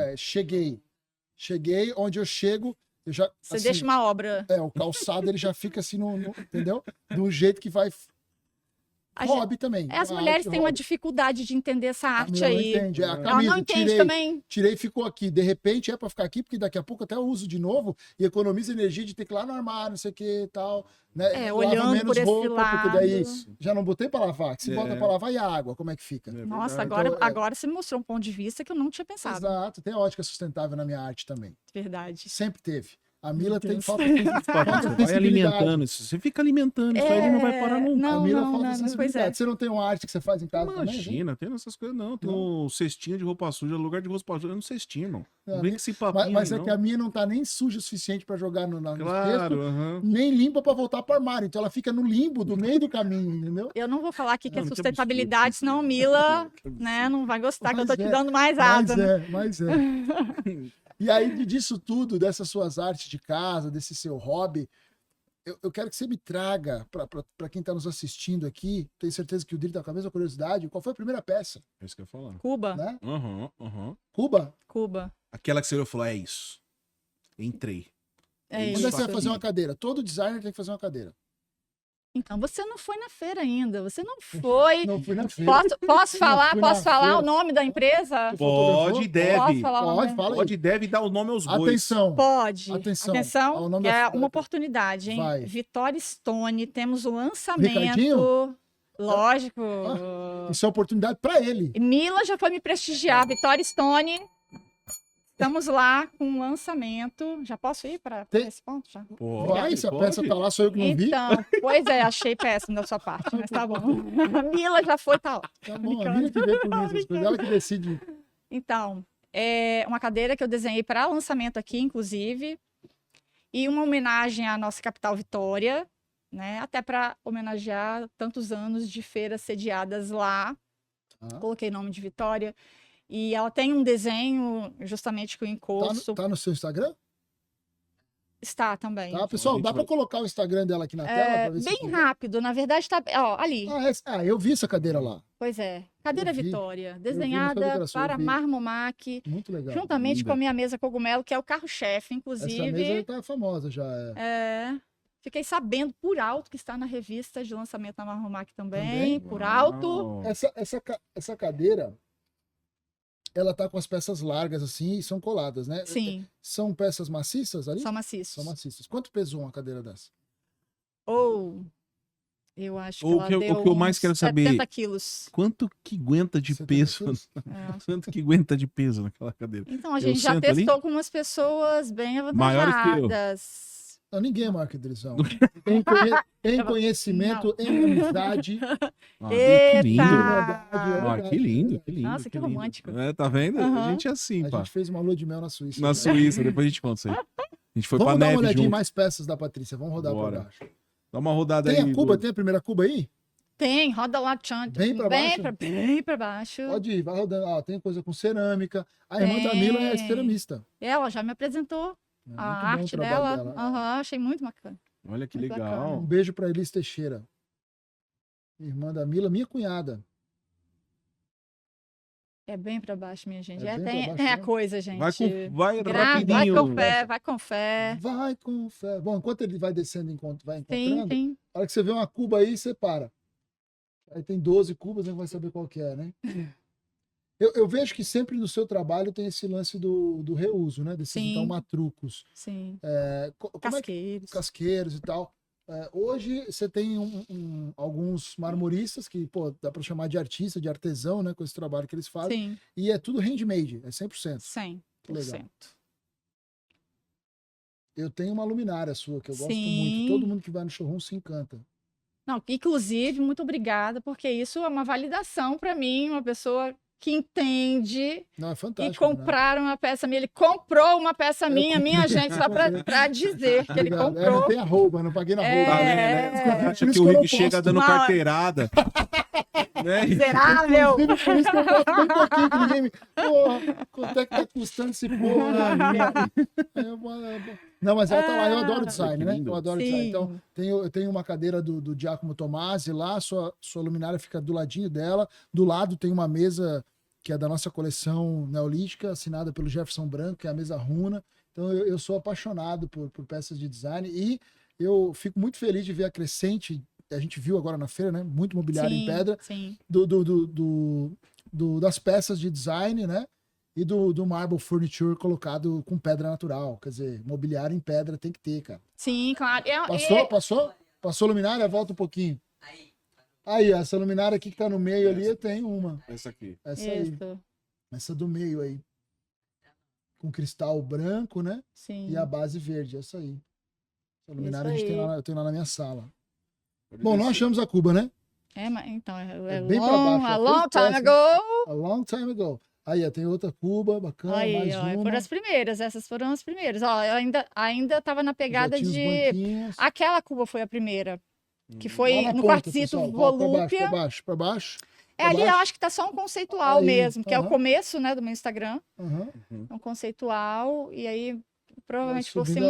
[SPEAKER 1] Cheguei onde eu chego, eu já
[SPEAKER 2] você deixa uma obra.
[SPEAKER 1] O calçado ele já fica assim entendeu? De um jeito que vai hobby também.
[SPEAKER 2] As mulheres têm uma dificuldade de entender essa arte
[SPEAKER 1] a
[SPEAKER 2] aí.
[SPEAKER 1] Não entende. A camisa,
[SPEAKER 2] ela não entende também.
[SPEAKER 1] Tirei e ficou aqui. De repente é para ficar aqui, porque daqui a pouco até eu uso de novo e economiza energia de ter que ir lá no armário, não sei o que e tal. Né?
[SPEAKER 2] Olhando por esse lado.
[SPEAKER 1] Porque daí já não botei para lavar. Se bota para lavar, e a água, como é que fica?
[SPEAKER 2] Nossa, agora você me mostrou um ponto de vista que eu não tinha pensado.
[SPEAKER 1] Exato. Tem a ótica sustentável na minha arte também.
[SPEAKER 2] Verdade.
[SPEAKER 1] Sempre teve. A Mila tem falta
[SPEAKER 3] de vai alimentando isso. Você fica alimentando isso aí, não vai parar nunca.
[SPEAKER 2] Não,
[SPEAKER 1] a Mila
[SPEAKER 2] não,
[SPEAKER 1] falta
[SPEAKER 2] não,
[SPEAKER 1] sensibilidade. Você não tem uma arte que você faz em casa também?
[SPEAKER 3] Imagina, tem essas coisas não. Tem um cestinho de roupa suja, lugar de roupa suja é no cestinho, irmão. Não vem com esse papinho
[SPEAKER 1] mas
[SPEAKER 3] aí,
[SPEAKER 1] é que a minha não tá nem suja o suficiente para jogar no
[SPEAKER 3] claro,
[SPEAKER 1] texto, nem limpa para voltar para o armário. Então ela fica no limbo do meio do caminho, entendeu?
[SPEAKER 2] Eu não vou falar aqui que é sustentabilidade, senão Mila, né, não vai gostar que eu tô te dando mais asa.
[SPEAKER 1] Mas é. E aí, disso tudo, dessas suas artes de casa, desse seu hobby, eu quero que você me traga, para quem está nos assistindo aqui, tenho certeza que o Dri está com a mesma curiosidade, qual foi a primeira peça?
[SPEAKER 3] É isso que eu ia falar.
[SPEAKER 2] Cuba.
[SPEAKER 1] Né?
[SPEAKER 2] Cuba?
[SPEAKER 3] Aquela que você olhou e falou, é isso. Entrei.
[SPEAKER 2] É isso.
[SPEAKER 1] Quando é que você vai fazer uma cadeira? Todo designer tem que fazer uma cadeira.
[SPEAKER 2] Então, você não foi na feira ainda, você não foi.
[SPEAKER 1] Não fui na feira.
[SPEAKER 2] Posso falar o nome da empresa?
[SPEAKER 3] Pode, deve.
[SPEAKER 2] Pode,
[SPEAKER 3] deve dar o nome aos bois.
[SPEAKER 1] Atenção.
[SPEAKER 2] Pode.
[SPEAKER 1] Atenção.
[SPEAKER 2] É uma oportunidade, hein?
[SPEAKER 1] Vai.
[SPEAKER 2] Vitória Stone, temos o lançamento.
[SPEAKER 1] Ricardinho?
[SPEAKER 2] Lógico.
[SPEAKER 1] Isso é oportunidade para ele.
[SPEAKER 2] Mila já foi me prestigiar. Vitória Stone. Estamos lá com um lançamento. Já posso ir para esse ponto? Já?
[SPEAKER 1] Vai, se a peça tá lá, sou eu que não vi.
[SPEAKER 2] Então, pois é, achei péssimo da sua parte, mas tá bom. A Mila já foi, tá lá.
[SPEAKER 1] Tá bom, a Mila que vê por mim essas coisas, ela que decide.
[SPEAKER 2] Então, é uma cadeira que eu desenhei para lançamento aqui, inclusive, e uma homenagem à nossa capital Vitória, né? Até para homenagear tantos anos de feiras sediadas lá. Coloquei nome de Vitória. E ela tem um desenho justamente com o encosto.
[SPEAKER 1] Tá no seu Instagram?
[SPEAKER 2] Está também.
[SPEAKER 1] Tá, pessoal, dá para colocar o Instagram dela aqui na tela? Pra ver
[SPEAKER 2] bem rápido, na verdade tá ali.
[SPEAKER 1] Eu vi essa cadeira lá.
[SPEAKER 2] Pois é, cadeira Vitória, desenhada para Marmomac.
[SPEAKER 1] Muito legal.
[SPEAKER 2] Juntamente com a minha mesa cogumelo, que é o carro-chefe, inclusive.
[SPEAKER 1] Essa mesa tá famosa já.
[SPEAKER 2] Fiquei sabendo por alto que está na revista de lançamento da Marmomac também. Por alto.
[SPEAKER 1] Essa cadeira... Ela tá com as peças largas assim e são coladas, né?
[SPEAKER 2] Sim.
[SPEAKER 1] São peças maciças ali?
[SPEAKER 2] São maciços.
[SPEAKER 1] São maciças. Quanto pesou uma cadeira dessa?
[SPEAKER 2] Eu acho que
[SPEAKER 3] ela deu o que eu mais quero saber,
[SPEAKER 2] 70 quilos.
[SPEAKER 3] Quanto que aguenta de peso? Quanto que aguenta de peso naquela cadeira?
[SPEAKER 2] Então, a gente já testou com umas pessoas bem avantajadas.
[SPEAKER 1] Não, ninguém é maior que Drizão. Em conhecimento, em amizade.
[SPEAKER 2] Eita!
[SPEAKER 3] Que lindo.
[SPEAKER 2] Nossa, que romântico.
[SPEAKER 3] Tá vendo? A gente é assim,
[SPEAKER 1] pá. A gente fez uma lua de mel na Suíça.
[SPEAKER 3] Na Suíça, depois a gente conta isso aí. A gente foi
[SPEAKER 1] Vamos
[SPEAKER 3] pra neve
[SPEAKER 1] dar uma olhadinha em
[SPEAKER 3] junto.
[SPEAKER 1] mais peças da Patrícia. Vamos rodar pra baixo.
[SPEAKER 3] Dá uma rodada aí.
[SPEAKER 1] Tem a Cuba? Tem a primeira Cuba aí?
[SPEAKER 2] Tem, roda lá, Tchan.
[SPEAKER 1] Bem pra baixo?
[SPEAKER 2] Bem pra baixo.
[SPEAKER 1] Pode ir, vai rodando. Tem coisa com cerâmica. A irmã da Mila é ceramista.
[SPEAKER 2] Ela já me apresentou. A arte dela. Achei muito bacana.
[SPEAKER 3] Olha que legal.
[SPEAKER 2] Bacana.
[SPEAKER 1] Um beijo pra Elis Teixeira. Irmã da Mila, minha cunhada.
[SPEAKER 2] É bem pra baixo, minha gente.
[SPEAKER 1] Tem
[SPEAKER 2] a coisa, gente.
[SPEAKER 3] Vai rapidinho.
[SPEAKER 2] Vai com fé.
[SPEAKER 1] Vai com fé. Bom, enquanto ele vai descendo, vai encontrando,
[SPEAKER 2] tem.
[SPEAKER 1] a hora que você vê uma cuba aí, você para. Aí tem 12 cubas, não vai saber qual que é, né? Eu vejo que sempre no seu trabalho tem esse lance do reuso, né? Desses, então, matrucos.
[SPEAKER 2] Sim.
[SPEAKER 1] Casqueiros. Casqueiros e tal. Hoje você tem alguns marmoristas que, dá para chamar de artista, de artesão, né? Com esse trabalho que eles fazem.
[SPEAKER 2] Sim.
[SPEAKER 1] E é tudo handmade, é 100%.
[SPEAKER 2] 100%.
[SPEAKER 1] Legal. Eu tenho uma luminária sua que eu gosto muito. Todo mundo que vai no showroom se encanta.
[SPEAKER 2] Não, inclusive, muito obrigada, porque isso é uma validação para mim, uma pessoa que entende.
[SPEAKER 1] Não, é fantástico.
[SPEAKER 2] E compraram uma peça minha. Ele comprou uma peça minha, gente, só para dizer que ele comprou.
[SPEAKER 1] Não tem arroba, não paguei na arroba.
[SPEAKER 3] Acho que o Rick chega dando carteirada.
[SPEAKER 2] Miserável!
[SPEAKER 1] Por isso que eu boto bem pouquinho, que ninguém me... Porra, quanto é que tá custando esse porra? Não, mas ela tá lá, eu adoro design, né? Eu adoro design. Então, eu tenho uma cadeira do Giacomo Tomasi lá, sua luminária fica do ladinho dela. Do lado tem uma mesa que é da nossa coleção neolítica, assinada pelo Jefferson Branco, que é a mesa Runa. Então, eu sou apaixonado por peças de design e eu fico muito feliz de ver a crescente a gente viu agora na feira, né? Muito mobiliário em pedra.
[SPEAKER 2] Sim.
[SPEAKER 1] Das peças de design, né? E do marble furniture colocado com pedra natural. Quer dizer, mobiliário em pedra tem que ter, cara.
[SPEAKER 2] Sim, claro.
[SPEAKER 1] Passou? Passou a luminária? Volta um pouquinho. Aí, essa luminária aqui que tá no meio ali, eu tenho uma.
[SPEAKER 3] Essa aqui.
[SPEAKER 1] Essa aí. Essa do meio aí. Com cristal branco, né?
[SPEAKER 2] Sim.
[SPEAKER 1] E a base verde, essa aí. Essa luminária eu tenho lá na minha sala. Bom, não achamos a cuba, né?
[SPEAKER 2] Mas então, é
[SPEAKER 1] bem pra baixo.
[SPEAKER 2] A long time ago.
[SPEAKER 1] A long time ago. Aí, tem outra cuba, bacana,
[SPEAKER 2] aí,
[SPEAKER 1] mais uma.
[SPEAKER 2] Foram as primeiras, essas foram as primeiras. Ó, eu ainda tava na pegada de... Aquela cuba foi a primeira. Que foi no quartzito volúpia.
[SPEAKER 1] Pra baixo.
[SPEAKER 2] Ali eu acho que tá só um conceitual mesmo, que é o começo, né, do meu Instagram. É um conceitual, e aí provavelmente você...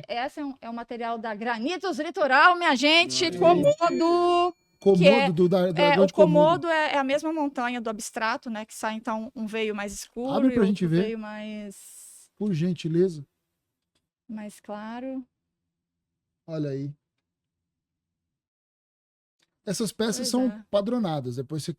[SPEAKER 2] Essa é um material da Granitos Litoral, minha gente, Komodo... o Komodo é a mesma montanha do abstrato, né? Que sai, então, um veio mais escuro.
[SPEAKER 1] Abre pra gente ver.
[SPEAKER 2] Veio mais...
[SPEAKER 1] Por gentileza.
[SPEAKER 2] Mais claro.
[SPEAKER 1] Olha aí. Essas peças são padronadas. Depois você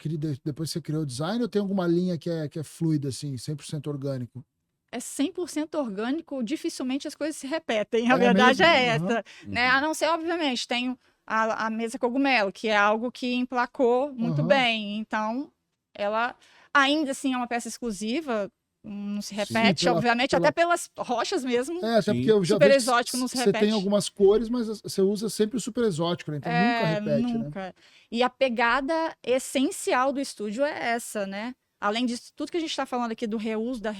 [SPEAKER 1] criou o design ou tem alguma linha que é fluida, assim, 100% orgânico?
[SPEAKER 2] É 100% orgânico, dificilmente as coisas se repetem. A verdade é essa. Né? A não ser, obviamente, tem a mesa cogumelo, que é algo que emplacou muito bem. Então, ela ainda assim é uma peça exclusiva, não se repete, obviamente, até pelas rochas mesmo.
[SPEAKER 1] Até porque eu já
[SPEAKER 2] super exótico não se repete.
[SPEAKER 1] Você tem algumas cores, mas você usa sempre o super exótico, né? Então nunca repete,
[SPEAKER 2] nunca.
[SPEAKER 1] Né?
[SPEAKER 2] E a pegada essencial do estúdio é essa, né? Além disso, tudo que a gente está falando aqui do reuso, da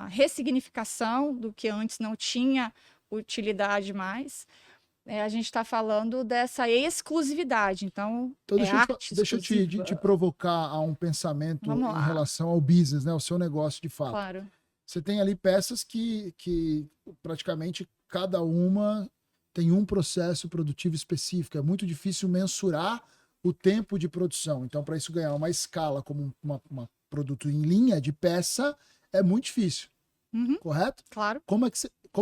[SPEAKER 2] ressignificação do que antes não tinha utilidade mais, a gente está falando dessa exclusividade. Então
[SPEAKER 1] deixa eu te provocar a um pensamento em relação ao business, né? O seu negócio de fato.
[SPEAKER 2] Claro.
[SPEAKER 1] Você tem ali peças que praticamente cada uma tem um processo produtivo específico. É muito difícil mensurar o tempo de produção. Então, para isso ganhar uma escala como um produto em linha de peça, é muito difícil. Correto?
[SPEAKER 2] Claro.
[SPEAKER 1] Como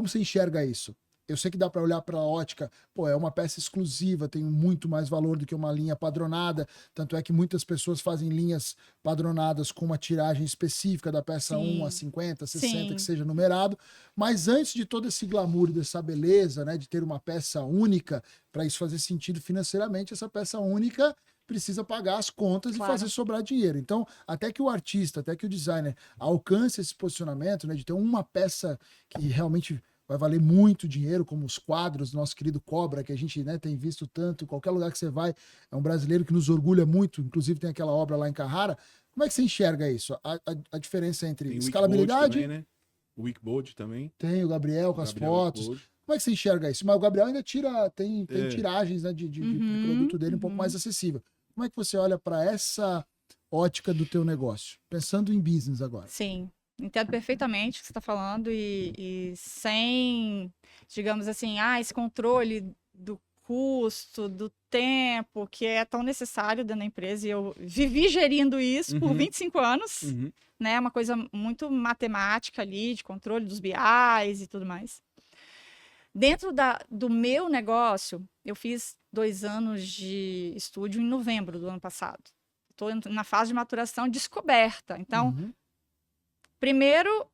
[SPEAKER 1] você enxerga isso? Eu sei que dá para olhar para a ótica, é uma peça exclusiva, tem muito mais valor do que uma linha padronada, tanto é que muitas pessoas fazem linhas padronadas com uma tiragem específica da peça 1 a 50, 60, que seja numerado, mas antes de todo esse glamour, dessa beleza, né, de ter uma peça única, para isso fazer sentido financeiramente, essa peça única precisa pagar as contas e fazer sobrar dinheiro. Então, até que o artista, até que o designer alcance esse posicionamento, né, de ter uma peça que realmente vai valer muito dinheiro, como os quadros do nosso querido Cobra, que a gente, né, tem visto tanto, em qualquer lugar que você vai, é um brasileiro que nos orgulha muito, inclusive tem aquela obra lá em Carrara. Como é que você enxerga isso? A diferença entre
[SPEAKER 3] tem
[SPEAKER 1] escalabilidade...
[SPEAKER 3] Também, né? O Wickbold também.
[SPEAKER 1] Tem o Gabriel com as fotos. Como é que você enxerga isso? Mas o Gabriel ainda tem tiragens, né, de produto dele um pouco mais acessível. Como é que você olha para essa ótica do teu negócio? Pensando em business agora.
[SPEAKER 2] Sim. Entendo perfeitamente o que você está falando e sem, digamos assim, esse controle do custo, do tempo, que é tão necessário dentro da empresa. E eu vivi gerindo isso por 25 anos, né? Uma coisa muito matemática ali, de controle dos BIs e tudo mais. Dentro do meu negócio, eu fiz 2 anos de estúdio em novembro do ano passado. Estou na fase de maturação descoberta. Então... Primeiro,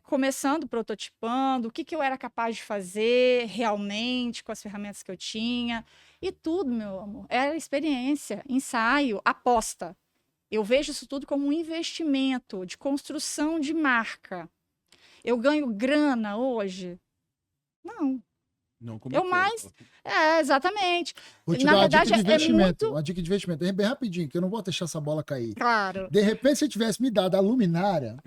[SPEAKER 2] começando, prototipando, o que eu era capaz de fazer realmente com as ferramentas que eu tinha. E tudo, meu amor, era experiência, ensaio, aposta. Eu vejo isso tudo como um investimento de construção de marca. Eu ganho grana hoje? Não.
[SPEAKER 3] Não, como
[SPEAKER 2] exatamente.
[SPEAKER 1] Vou te dar uma dica de investimento. Uma dica de investimento. Bem rapidinho, que eu não vou deixar essa bola cair.
[SPEAKER 2] Claro.
[SPEAKER 1] De repente, se você tivesse me dado a luminária,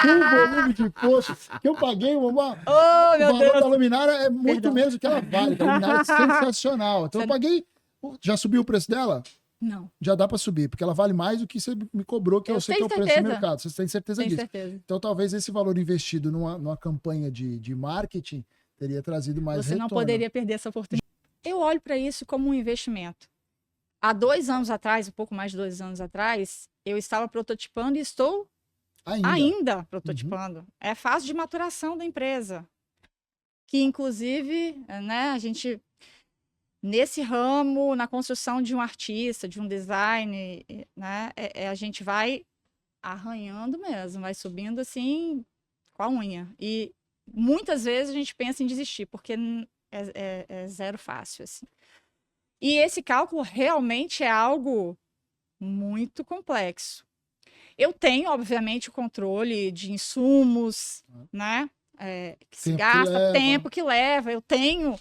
[SPEAKER 1] com volume de post que eu paguei, o valor da luminária é muito menos do que ela vale. A luminária é sensacional. Então, eu paguei... Já subiu o preço dela?
[SPEAKER 2] Não.
[SPEAKER 1] Já dá para subir, porque ela vale mais do que você me cobrou, que eu sei que é o preço do mercado. Você tem certeza disso?
[SPEAKER 2] Certeza.
[SPEAKER 1] Então, talvez esse valor investido numa campanha de marketing teria trazido mais retorno.
[SPEAKER 2] Você não poderia perder essa oportunidade. Eu olho para isso como um investimento. Há 2 anos atrás, um pouco mais de 2 anos atrás, eu estava prototipando e estou ainda prototipando. É fase de maturação da empresa. Que, inclusive, né, a gente nesse ramo, na construção de um artista, de um design, né, a gente vai arranhando mesmo, vai subindo assim com a unha. E muitas vezes a gente pensa em desistir, porque é zero fácil, assim. E esse cálculo realmente é algo muito complexo. Eu tenho, obviamente, o controle de insumos, né? Que se gasta, tempo que leva. Eu tenho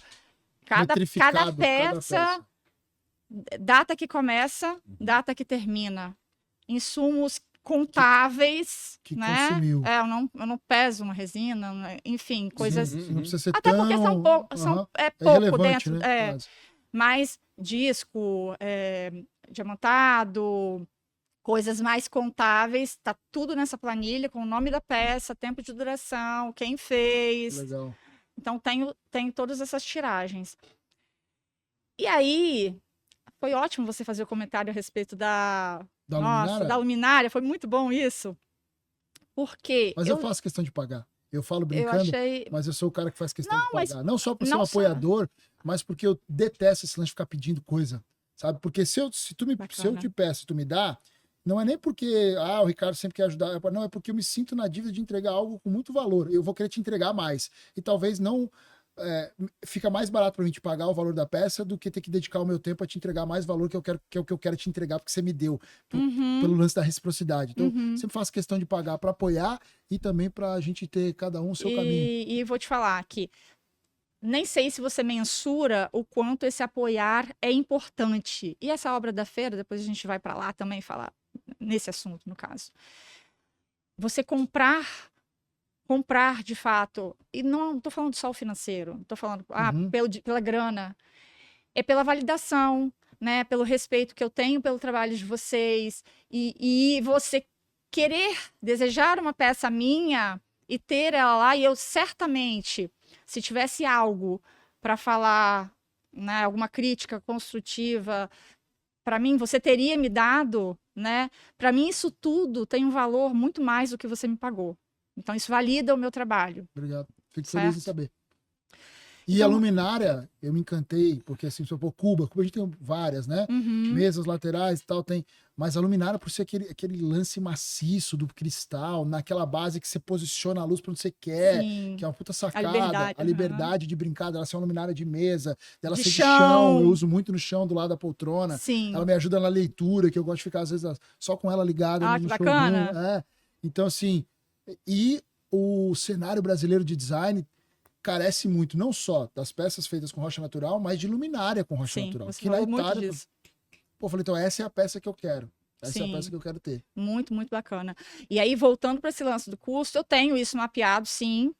[SPEAKER 2] cada peça, data que começa, data que termina. Insumos contáveis, né?
[SPEAKER 1] Consumiu.
[SPEAKER 2] Eu não peso uma resina, enfim, coisas.
[SPEAKER 1] Não precisa ser
[SPEAKER 2] até
[SPEAKER 1] tão...
[SPEAKER 2] porque pouco dentro.
[SPEAKER 1] Né?
[SPEAKER 2] Mas disco, diamantado, coisas mais contáveis, tá tudo nessa planilha com o nome da peça, tempo de duração, quem fez.
[SPEAKER 1] Legal.
[SPEAKER 2] Então tenho todas essas tiragens. E aí, foi ótimo você fazer o comentário a respeito da luminária, foi muito bom isso. Porque
[SPEAKER 1] Mas eu faço questão de pagar. Eu falo brincando, mas eu sou o cara que faz questão de pagar. Não só por ser um apoiador, mas porque eu detesto esse lance de ficar pedindo coisa, sabe? Porque se eu te peço e tu me dá, não é nem porque o Ricardo sempre quer ajudar, não, é porque eu me sinto na dívida de entregar algo com muito valor. Eu vou querer te entregar mais. E talvez não... fica mais barato para mim te pagar o valor da peça do que ter que dedicar o meu tempo a te entregar mais valor que é o que eu quero te entregar porque você me deu, pelo lance da reciprocidade. Então, sempre faço questão de pagar para apoiar e também para a gente ter cada um o seu caminho.
[SPEAKER 2] E vou te falar que nem sei se você mensura o quanto esse apoiar é importante. E essa obra da feira, depois a gente vai para lá também falar nesse assunto, no caso. Você comprar de fato, e não estou falando só o financeiro, estou falando pela grana, é pela validação, né, pelo respeito que eu tenho pelo trabalho de vocês, e você querer desejar uma peça minha e ter ela lá, e eu certamente, se tivesse algo para falar, né, alguma crítica construtiva, para mim, você teria me dado, né? Para mim, isso tudo tem um valor muito mais do que você me pagou. Então, isso valida o meu trabalho.
[SPEAKER 1] Obrigado. Fico feliz em saber. E a luminária, eu me encantei, porque assim, se eu for Cuba a gente tem várias, né? Mesas laterais e tal, tem. Mas a luminária, por ser aquele lance maciço do cristal, naquela base que você posiciona a luz para onde você quer, que é uma puta sacada. A liberdade de brincar, dela ser uma luminária de mesa, dela ser de chão. Eu uso muito no chão, do lado da poltrona.
[SPEAKER 2] Sim.
[SPEAKER 1] Ela me ajuda na leitura, que eu gosto de ficar, às vezes, só com ela ligada no
[SPEAKER 2] que bacana.
[SPEAKER 1] showroom. Então, assim, e o cenário brasileiro de design carece muito, não só das peças feitas com rocha natural, mas de luminária com rocha natural.
[SPEAKER 2] Que na Itália,
[SPEAKER 1] eu falei, então essa é a peça que eu quero. Essa é a peça que eu quero ter.
[SPEAKER 2] Muito, muito bacana. E aí, voltando para esse lance do custo, eu tenho isso mapeado, sim.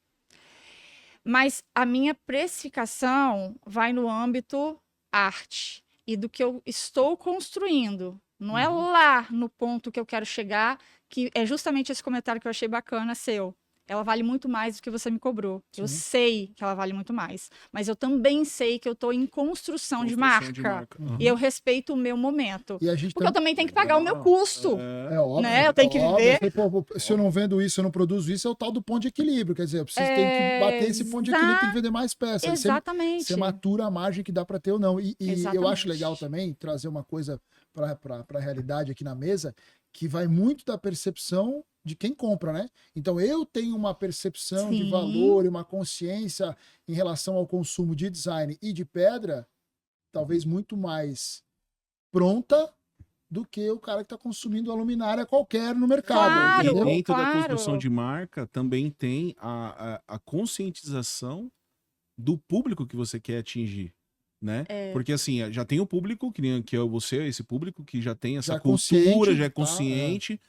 [SPEAKER 2] Mas a minha precificação vai no âmbito arte e do que eu estou construindo. Não é lá no ponto que eu quero chegar, que é justamente esse comentário que eu achei bacana seu. Ela vale muito mais do que você me cobrou. Sim. Eu sei que ela vale muito mais. Mas eu também sei que eu estou em construção de marca. E eu respeito o meu momento. Porque eu também tenho que pagar o meu custo.
[SPEAKER 1] É óbvio.
[SPEAKER 2] Né? Eu tenho que viver.
[SPEAKER 1] Se eu não vendo isso, eu não produzo isso, é o tal do ponto de equilíbrio. Quer dizer, eu preciso ter que bater esse ponto de equilíbrio, tem que vender mais peças.
[SPEAKER 2] Exatamente.
[SPEAKER 1] Você matura a margem que dá para ter ou não. E eu acho legal também trazer uma coisa para a realidade aqui na mesa, que vai muito da percepção de quem compra, né? Então eu tenho uma percepção de valor e uma consciência em relação ao consumo de design e de pedra, talvez muito mais pronta do que o cara que está consumindo a luminária qualquer no mercado.
[SPEAKER 3] Claro, e dentro da construção de marca também tem a conscientização do público que você quer atingir. Né? Porque assim, já tem o público, que é você, esse público que já tem essa cultura, já é consciente,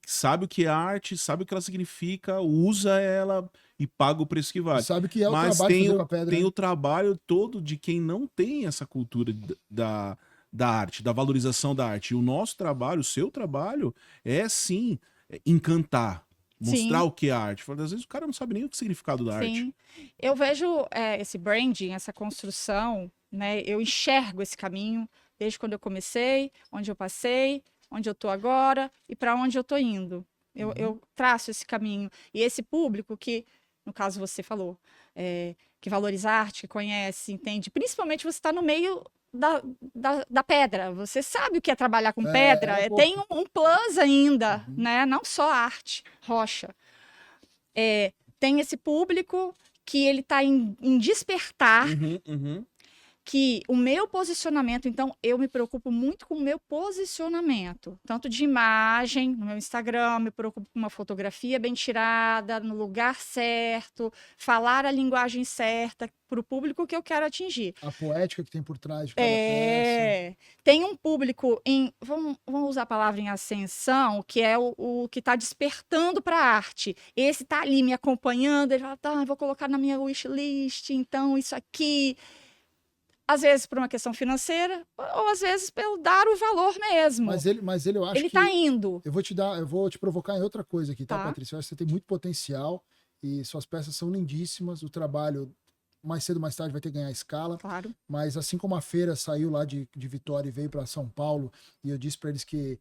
[SPEAKER 3] sabe o que é arte, sabe o que ela significa, usa ela e paga o preço que vale.
[SPEAKER 1] Sabe que é o
[SPEAKER 3] Mas
[SPEAKER 1] trabalho de fazer com a pedra,
[SPEAKER 3] tem o trabalho todo de quem não tem essa cultura da arte, da valorização da arte. E o nosso trabalho, o seu trabalho, é sim encantar. Mostrar o que é arte. Às vezes o cara não sabe nem o significado da arte.
[SPEAKER 2] Eu vejo esse branding, essa construção, né? Eu enxergo esse caminho desde quando eu comecei, onde eu passei, onde eu estou agora e para onde eu estou indo. Eu traço esse caminho. E esse público que, no caso você falou, que valoriza a arte, que conhece, entende. Principalmente você está no meio da pedra. Você sabe o que é trabalhar com pedra. Tem um plus ainda, né? Não só arte, rocha. Tem esse público que ele está em despertar, que o meu posicionamento, então, eu me preocupo muito com o meu posicionamento, tanto de imagem, no meu Instagram, me preocupo com uma fotografia bem tirada, no lugar certo, falar a linguagem certa para o público que eu quero atingir.
[SPEAKER 1] A poética que tem por trás de cada peça.
[SPEAKER 2] Tem um público vamos usar a palavra em ascensão, que é o que está despertando para a arte. Esse está ali me acompanhando, ele fala, tá, vou colocar na minha wishlist, então isso aqui... Às vezes por uma questão financeira, ou às vezes pelo dar o valor mesmo.
[SPEAKER 1] Mas ele eu acho
[SPEAKER 2] ele tá indo.
[SPEAKER 1] Eu vou te provocar em outra coisa aqui, tá, Patrícia? Eu acho que você tem muito potencial e suas peças são lindíssimas. O trabalho, mais cedo ou mais tarde, vai ter que ganhar escala.
[SPEAKER 2] Claro.
[SPEAKER 1] Mas assim como a feira saiu lá de Vitória e veio para São Paulo, e eu disse para eles que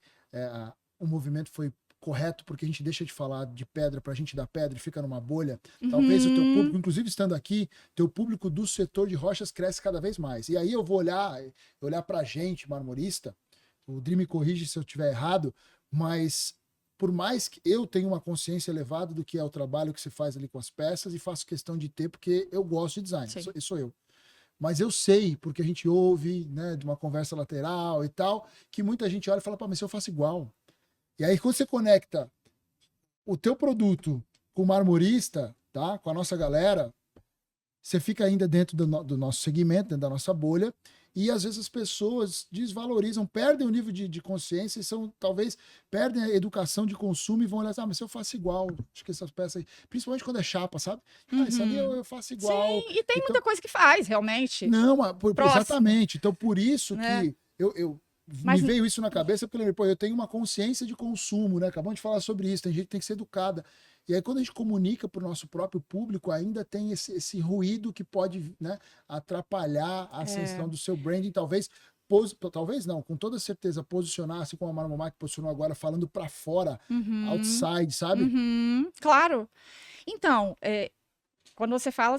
[SPEAKER 1] o movimento foi correto, porque a gente deixa de falar de pedra pra gente dar pedra e fica numa bolha. Talvez o teu público, inclusive estando aqui, teu público do setor de rochas cresce cada vez mais. E aí eu vou olhar pra gente, marmorista, o Dri me corrige se eu estiver errado, mas por mais que eu tenha uma consciência elevada do que é o trabalho que se faz ali com as peças, e faço questão de ter, porque eu gosto de design, sou eu. Mas eu sei, porque a gente ouve, né, de uma conversa lateral e tal, que muita gente olha e fala, pá, mas se eu faço igual. E aí, quando você conecta o teu produto com o marmorista, tá? Com a nossa galera, você fica ainda dentro do nosso segmento, dentro da nossa bolha, e às vezes as pessoas desvalorizam, perdem o nível de consciência e talvez perdem a educação de consumo e vão olhar, mas se eu faço igual, acho que essas peças aí, principalmente quando é chapa, sabe? Isso ali eu faço igual.
[SPEAKER 2] Sim, e tem muita coisa que faz, realmente.
[SPEAKER 1] Não, exatamente. Então, por isso que me veio isso na cabeça, porque eu tenho uma consciência de consumo, né? Acabamos de falar sobre isso, tem gente que tem que ser educada. E aí, quando a gente comunica para o nosso próprio público, ainda tem esse ruído que pode, né, atrapalhar a ascensão do seu branding, talvez não, com toda certeza, posicionar, assim como a Marmomar que posicionou agora, falando para fora, outside, sabe?
[SPEAKER 2] Claro. Então, quando você fala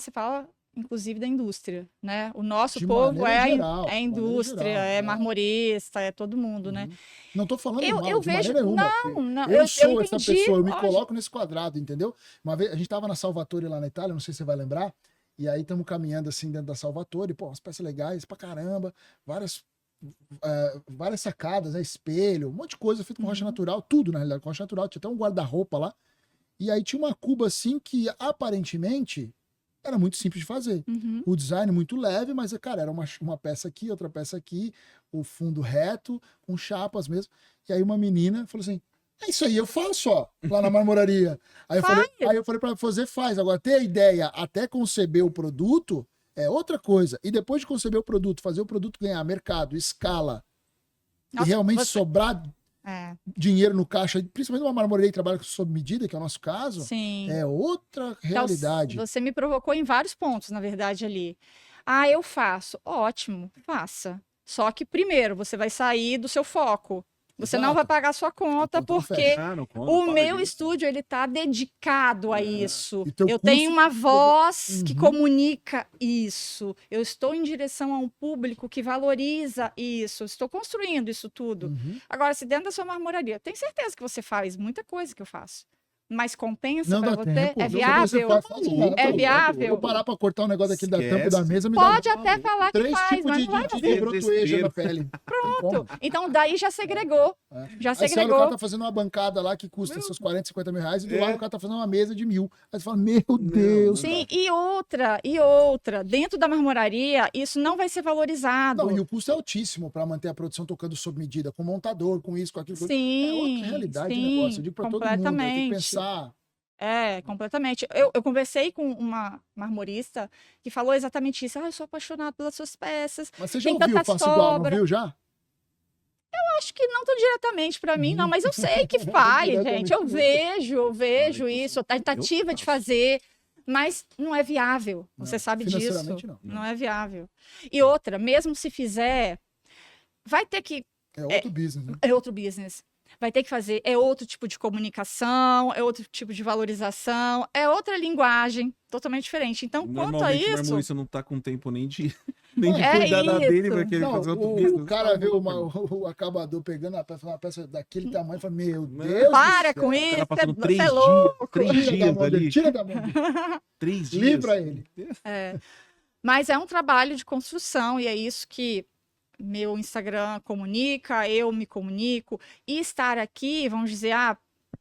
[SPEAKER 2] inclusive da indústria, né? O nosso povo geral, é indústria, geral, marmorista, é todo mundo, né?
[SPEAKER 1] Não estou falando mal,
[SPEAKER 2] eu
[SPEAKER 1] de
[SPEAKER 2] vejo,
[SPEAKER 1] maneira
[SPEAKER 2] nenhuma.
[SPEAKER 1] Eu sou essa pessoa, eu me coloco nesse quadrado, entendeu? Uma vez, a gente estava na Salvatore lá na Itália, não sei se você vai lembrar, e aí estamos caminhando assim dentro da Salvatore, pô, umas peças legais pra caramba, várias sacadas, né? Espelho, um monte de coisa feito com rocha natural, tudo na realidade, com rocha natural, tinha até um guarda-roupa lá, e aí tinha uma cuba assim que aparentemente era muito simples de fazer. O design muito leve, mas, cara, era uma peça aqui, outra peça aqui, o fundo reto, com chapas mesmo. E aí uma menina falou assim, é isso aí, eu faço, ó, lá na marmoraria. Aí eu falei pra fazer, faz. Agora, ter a ideia até conceber o produto é outra coisa. E depois de conceber o produto, fazer o produto ganhar mercado, escala, e realmente sobrar dinheiro no caixa, principalmente uma marmoraria que trabalha sob medida, que é o nosso caso,
[SPEAKER 2] sim,
[SPEAKER 1] é outra realidade.
[SPEAKER 2] Então, você me provocou em vários pontos, na verdade, ali. Eu faço. Ótimo, faça. Só que primeiro você vai sair do seu foco. Você não vai pagar a sua conta, porque o meu estúdio, ele tá dedicado a isso. Eu tenho uma voz que comunica isso. Eu estou em direção a um público que valoriza isso. Eu estou construindo isso tudo. Agora, se dentro da sua marmoraria, tenho certeza que você faz muita coisa que eu faço. Mas compensa para você? É viável? É viável?
[SPEAKER 1] Vou parar para cortar um negócio aqui da tampa da mesa.
[SPEAKER 2] Pode até falar que faz, mas não vai fazer.
[SPEAKER 1] Brotoeja na pele.
[SPEAKER 2] Pronto. Então, daí já segregou. Já segregou.
[SPEAKER 1] Aí o cara tá fazendo uma bancada lá que custa seus 40, 50 mil reais, e do lado o cara tá fazendo uma mesa de 1.000. Aí você fala, meu Deus.
[SPEAKER 2] Sim, e outra. Dentro da marmoraria, isso não vai ser valorizado.
[SPEAKER 1] Não, e o custo é altíssimo para manter a produção tocando sob medida, com montador, com isso, com aquilo.
[SPEAKER 2] Sim,
[SPEAKER 1] é outra realidade de negócio. Eu digo para todo mundo, tem que pensar.
[SPEAKER 2] Completamente. Eu conversei com uma marmorista que falou exatamente isso. Eu sou apaixonada pelas suas peças.
[SPEAKER 1] Mas você já ouviu Faço Igual, não viu já?
[SPEAKER 2] Eu acho que não tão diretamente para mim, não, mas eu sei que faz, gente. Eu vejo isso, a tentativa de fazer, mas não é viável. Você sabe disso. Não é viável. E outra, mesmo se fizer, vai ter que...
[SPEAKER 1] É outro business, né?
[SPEAKER 2] É outro business. Vai ter que fazer, é outro tipo de comunicação, é outro tipo de valorização, é outra linguagem, totalmente diferente. Então, quanto a isso...
[SPEAKER 3] Normalmente, não tá com tempo nem de Tem que cuidar da dele, porque ele fazer outro business.
[SPEAKER 1] O cara vê o acabador pegando uma peça daquele tamanho e fala, meu Deus
[SPEAKER 2] para com isso,
[SPEAKER 3] o cara passando
[SPEAKER 2] você é louco.
[SPEAKER 3] 3 dias ali.
[SPEAKER 1] Tira da mão dele.
[SPEAKER 3] 3 dias.
[SPEAKER 1] Livra ele.
[SPEAKER 2] Mas é um trabalho de construção e é isso que meu Instagram comunica, eu me comunico. E estar aqui, vamos dizer,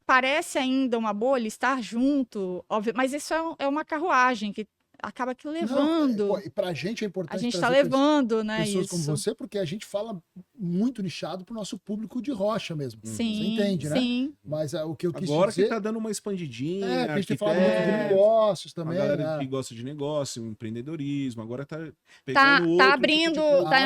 [SPEAKER 2] parece ainda uma bolha, estar junto, óbvio, mas isso é uma carruagem que acaba aqui levando.
[SPEAKER 1] Não, e pra gente é importante.
[SPEAKER 2] A gente está levando, né?
[SPEAKER 1] Pessoas
[SPEAKER 2] isso.
[SPEAKER 1] como você, porque a gente fala muito nichado pro nosso público de rocha mesmo.
[SPEAKER 2] Sim,
[SPEAKER 1] você entende, né?
[SPEAKER 2] Sim.
[SPEAKER 1] Mas o que eu quis
[SPEAKER 3] agora
[SPEAKER 1] dizer...
[SPEAKER 3] que tá dando uma expandidinha.
[SPEAKER 1] É, que a gente tem falado muito de negócios também,
[SPEAKER 3] a galera
[SPEAKER 1] né?
[SPEAKER 3] que gosta de negócio, empreendedorismo, agora tá pegando outro
[SPEAKER 2] tá abrindo,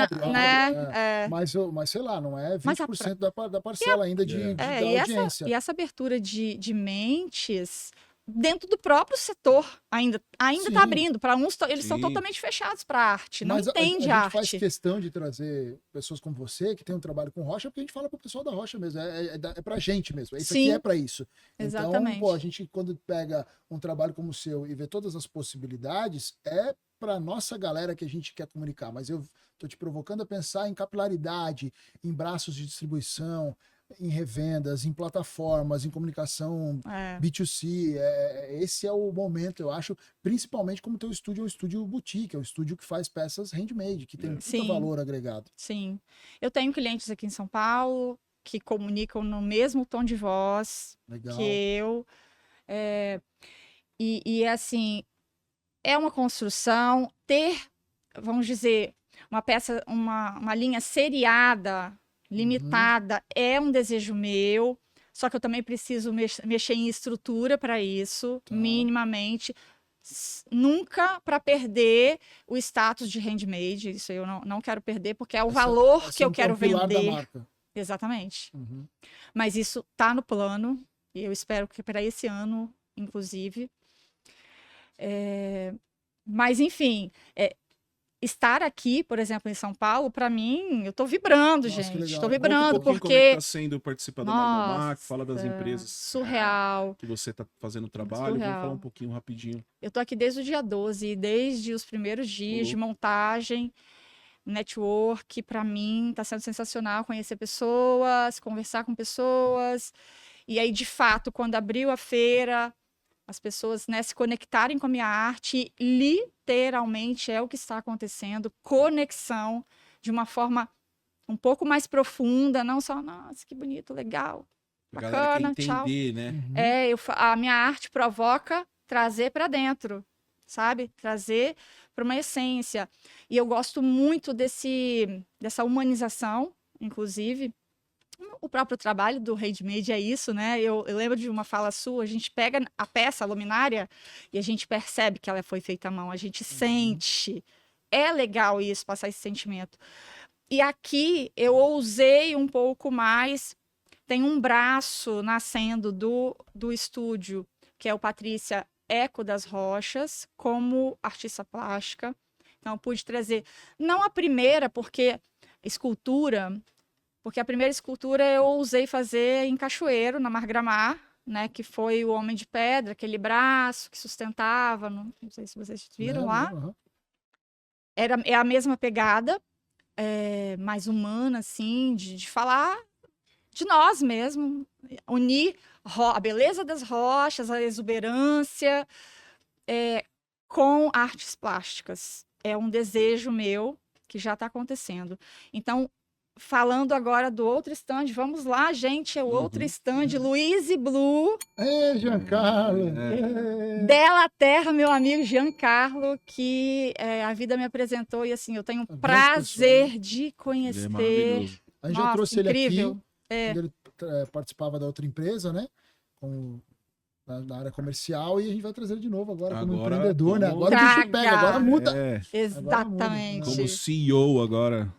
[SPEAKER 3] tipo de...
[SPEAKER 2] né?
[SPEAKER 1] Mas sei lá, não é 20% da parcela ainda da audiência.
[SPEAKER 2] E essa abertura de mentes dentro do próprio setor ainda está abrindo. Para uns, eles são totalmente fechados para a arte, não entende a arte.
[SPEAKER 1] A gente faz questão de trazer pessoas como você, que tem um trabalho com rocha, porque a gente fala para o pessoal da rocha mesmo, é para a gente mesmo, isso aqui é para isso.
[SPEAKER 2] Exatamente.
[SPEAKER 1] Então, a gente quando pega um trabalho como o seu e vê todas as possibilidades, é para nossa galera que a gente quer comunicar, mas eu estou te provocando a pensar em capilaridade, em braços de distribuição, em revendas, em plataformas, em comunicação B2C. Esse é o momento, eu acho, principalmente como o teu estúdio é um estúdio boutique, é um estúdio que faz peças handmade, que tem muito valor agregado.
[SPEAKER 2] Sim. Eu tenho clientes aqui em São Paulo que comunicam no mesmo tom de voz que eu. E assim, é uma construção, vamos dizer, uma peça, uma linha seriada, limitada, é um desejo meu, só que eu também preciso mexer em estrutura para isso, minimamente, nunca para perder o status de handmade, isso eu não quero perder, porque é o valor que eu quero vender.
[SPEAKER 1] Da marca.
[SPEAKER 2] Exatamente. Mas isso tá no plano, e eu espero que para esse ano, inclusive. Mas, enfim, estar aqui, por exemplo, em São Paulo, para mim, eu tô vibrando, gente. Estou vibrando, porque...
[SPEAKER 3] Como é que tá sendo participar do Margomac, fala das empresas...
[SPEAKER 2] Surreal.
[SPEAKER 3] Que você tá fazendo trabalho. Vamos falar um pouquinho rapidinho.
[SPEAKER 2] Eu tô aqui desde o dia 12, desde os primeiros dias de montagem, network, para mim, tá sendo sensacional conhecer pessoas, conversar com pessoas. E aí, de fato, quando abriu a feira... as pessoas, né, se conectarem com a minha arte, literalmente é o que está acontecendo, conexão de uma forma um pouco mais profunda, não só, nossa, que bonito, legal, bacana, tchau.
[SPEAKER 3] Né?
[SPEAKER 2] A minha arte provoca trazer para dentro, sabe? Trazer para uma essência. E eu gosto muito dessa humanização, inclusive. O próprio trabalho do handmade é isso, né? Eu lembro de uma fala sua, a gente pega a peça, a luminária, e a gente percebe que ela foi feita à mão, a gente sente. É legal isso, passar esse sentimento. E aqui eu ousei um pouco mais, tem um braço nascendo do estúdio, que é o Patrícia Eco das Rochas, como artista plástica. Então eu pude trazer, não a primeira, porque escultura... Porque a primeira escultura eu ousei fazer em Cachoeiro, na Margramar, né? Que foi o Homem de Pedra, aquele braço que sustentava. Não sei se vocês viram lá. É a mesma pegada, mais humana, assim, de falar de nós mesmo. Unir a beleza das rochas, a exuberância, com artes plásticas. É um desejo meu que já está acontecendo. Então, falando agora do outro stand, vamos lá, gente, é o outro stand, Louise Blue.
[SPEAKER 1] Giancarlo!
[SPEAKER 2] Della Terra, meu amigo Giancarlo, que a vida me apresentou e assim, eu tenho prazer de conhecer.
[SPEAKER 1] A gente já trouxe ele aqui, quando ele participava da outra empresa, né? Na área comercial, e a gente vai trazer ele de novo agora como empreendedor, né? Agora o bicho pega, agora muda.
[SPEAKER 2] Exatamente.
[SPEAKER 3] Como CEO agora.